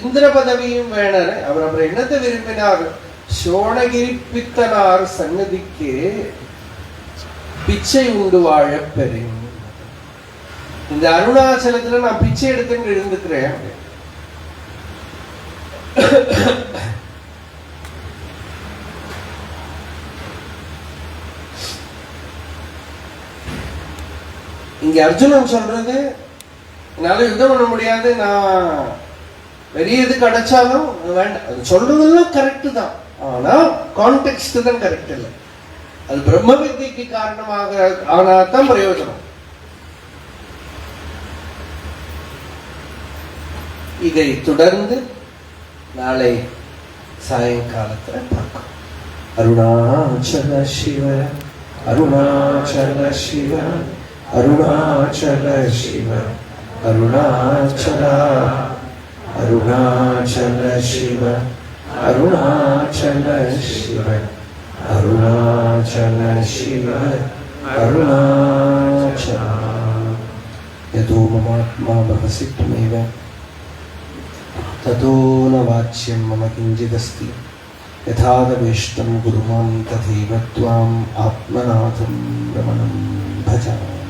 இந்திர பதவியும் வேணாரு. அவர் அப்புறம் என்னத்தை விரும்பினார்? சோணகிரி பித்தனார் சன்னதிக்கு பிச்சை உண்டு வாழ பெறும். இந்த அருணாச்சலத்துல நான் பிச்சை எடுத்துன்னு இருந்துக்கிறேன். இங்க அர்ஜுனன் சொல்றது, என்னால யுத்தம் பண்ண முடியாது, நான் பெரிய இது கிடைச்சாலும் வேண்டாம். சொல்றதெல்லாம் கரெக்ட் தான், ஆனா கான்டெக்ஸ்ட் தான் கரெக்ட் இல்லை. அது பிரம்ம வித்தியக்கு காரணமாக ஆனாதான் பிரயோஜனம். இதை தொடர்ந்து நாளை சாயங்காலத்துல பார்க்கலாம். அருணாச்சல சிவ, அருணாச்சல சிவ, அருணாச்சல சிவ, அருணாச்சல, அருணாச்சல சிவ, அருணாச்சல சிவ, அருணாச்சல சிவ, அருணாச்சல. யதோ மமாத்மா பவசி த்வமேவ ததோ ந வாச்யம் மம கிஞ்சிதஸ்தி யதாதவேஷ்டம் குரு மாம் ததேவ த்வாம் ஆத்மநாதம் ரமணம் பஜாமி.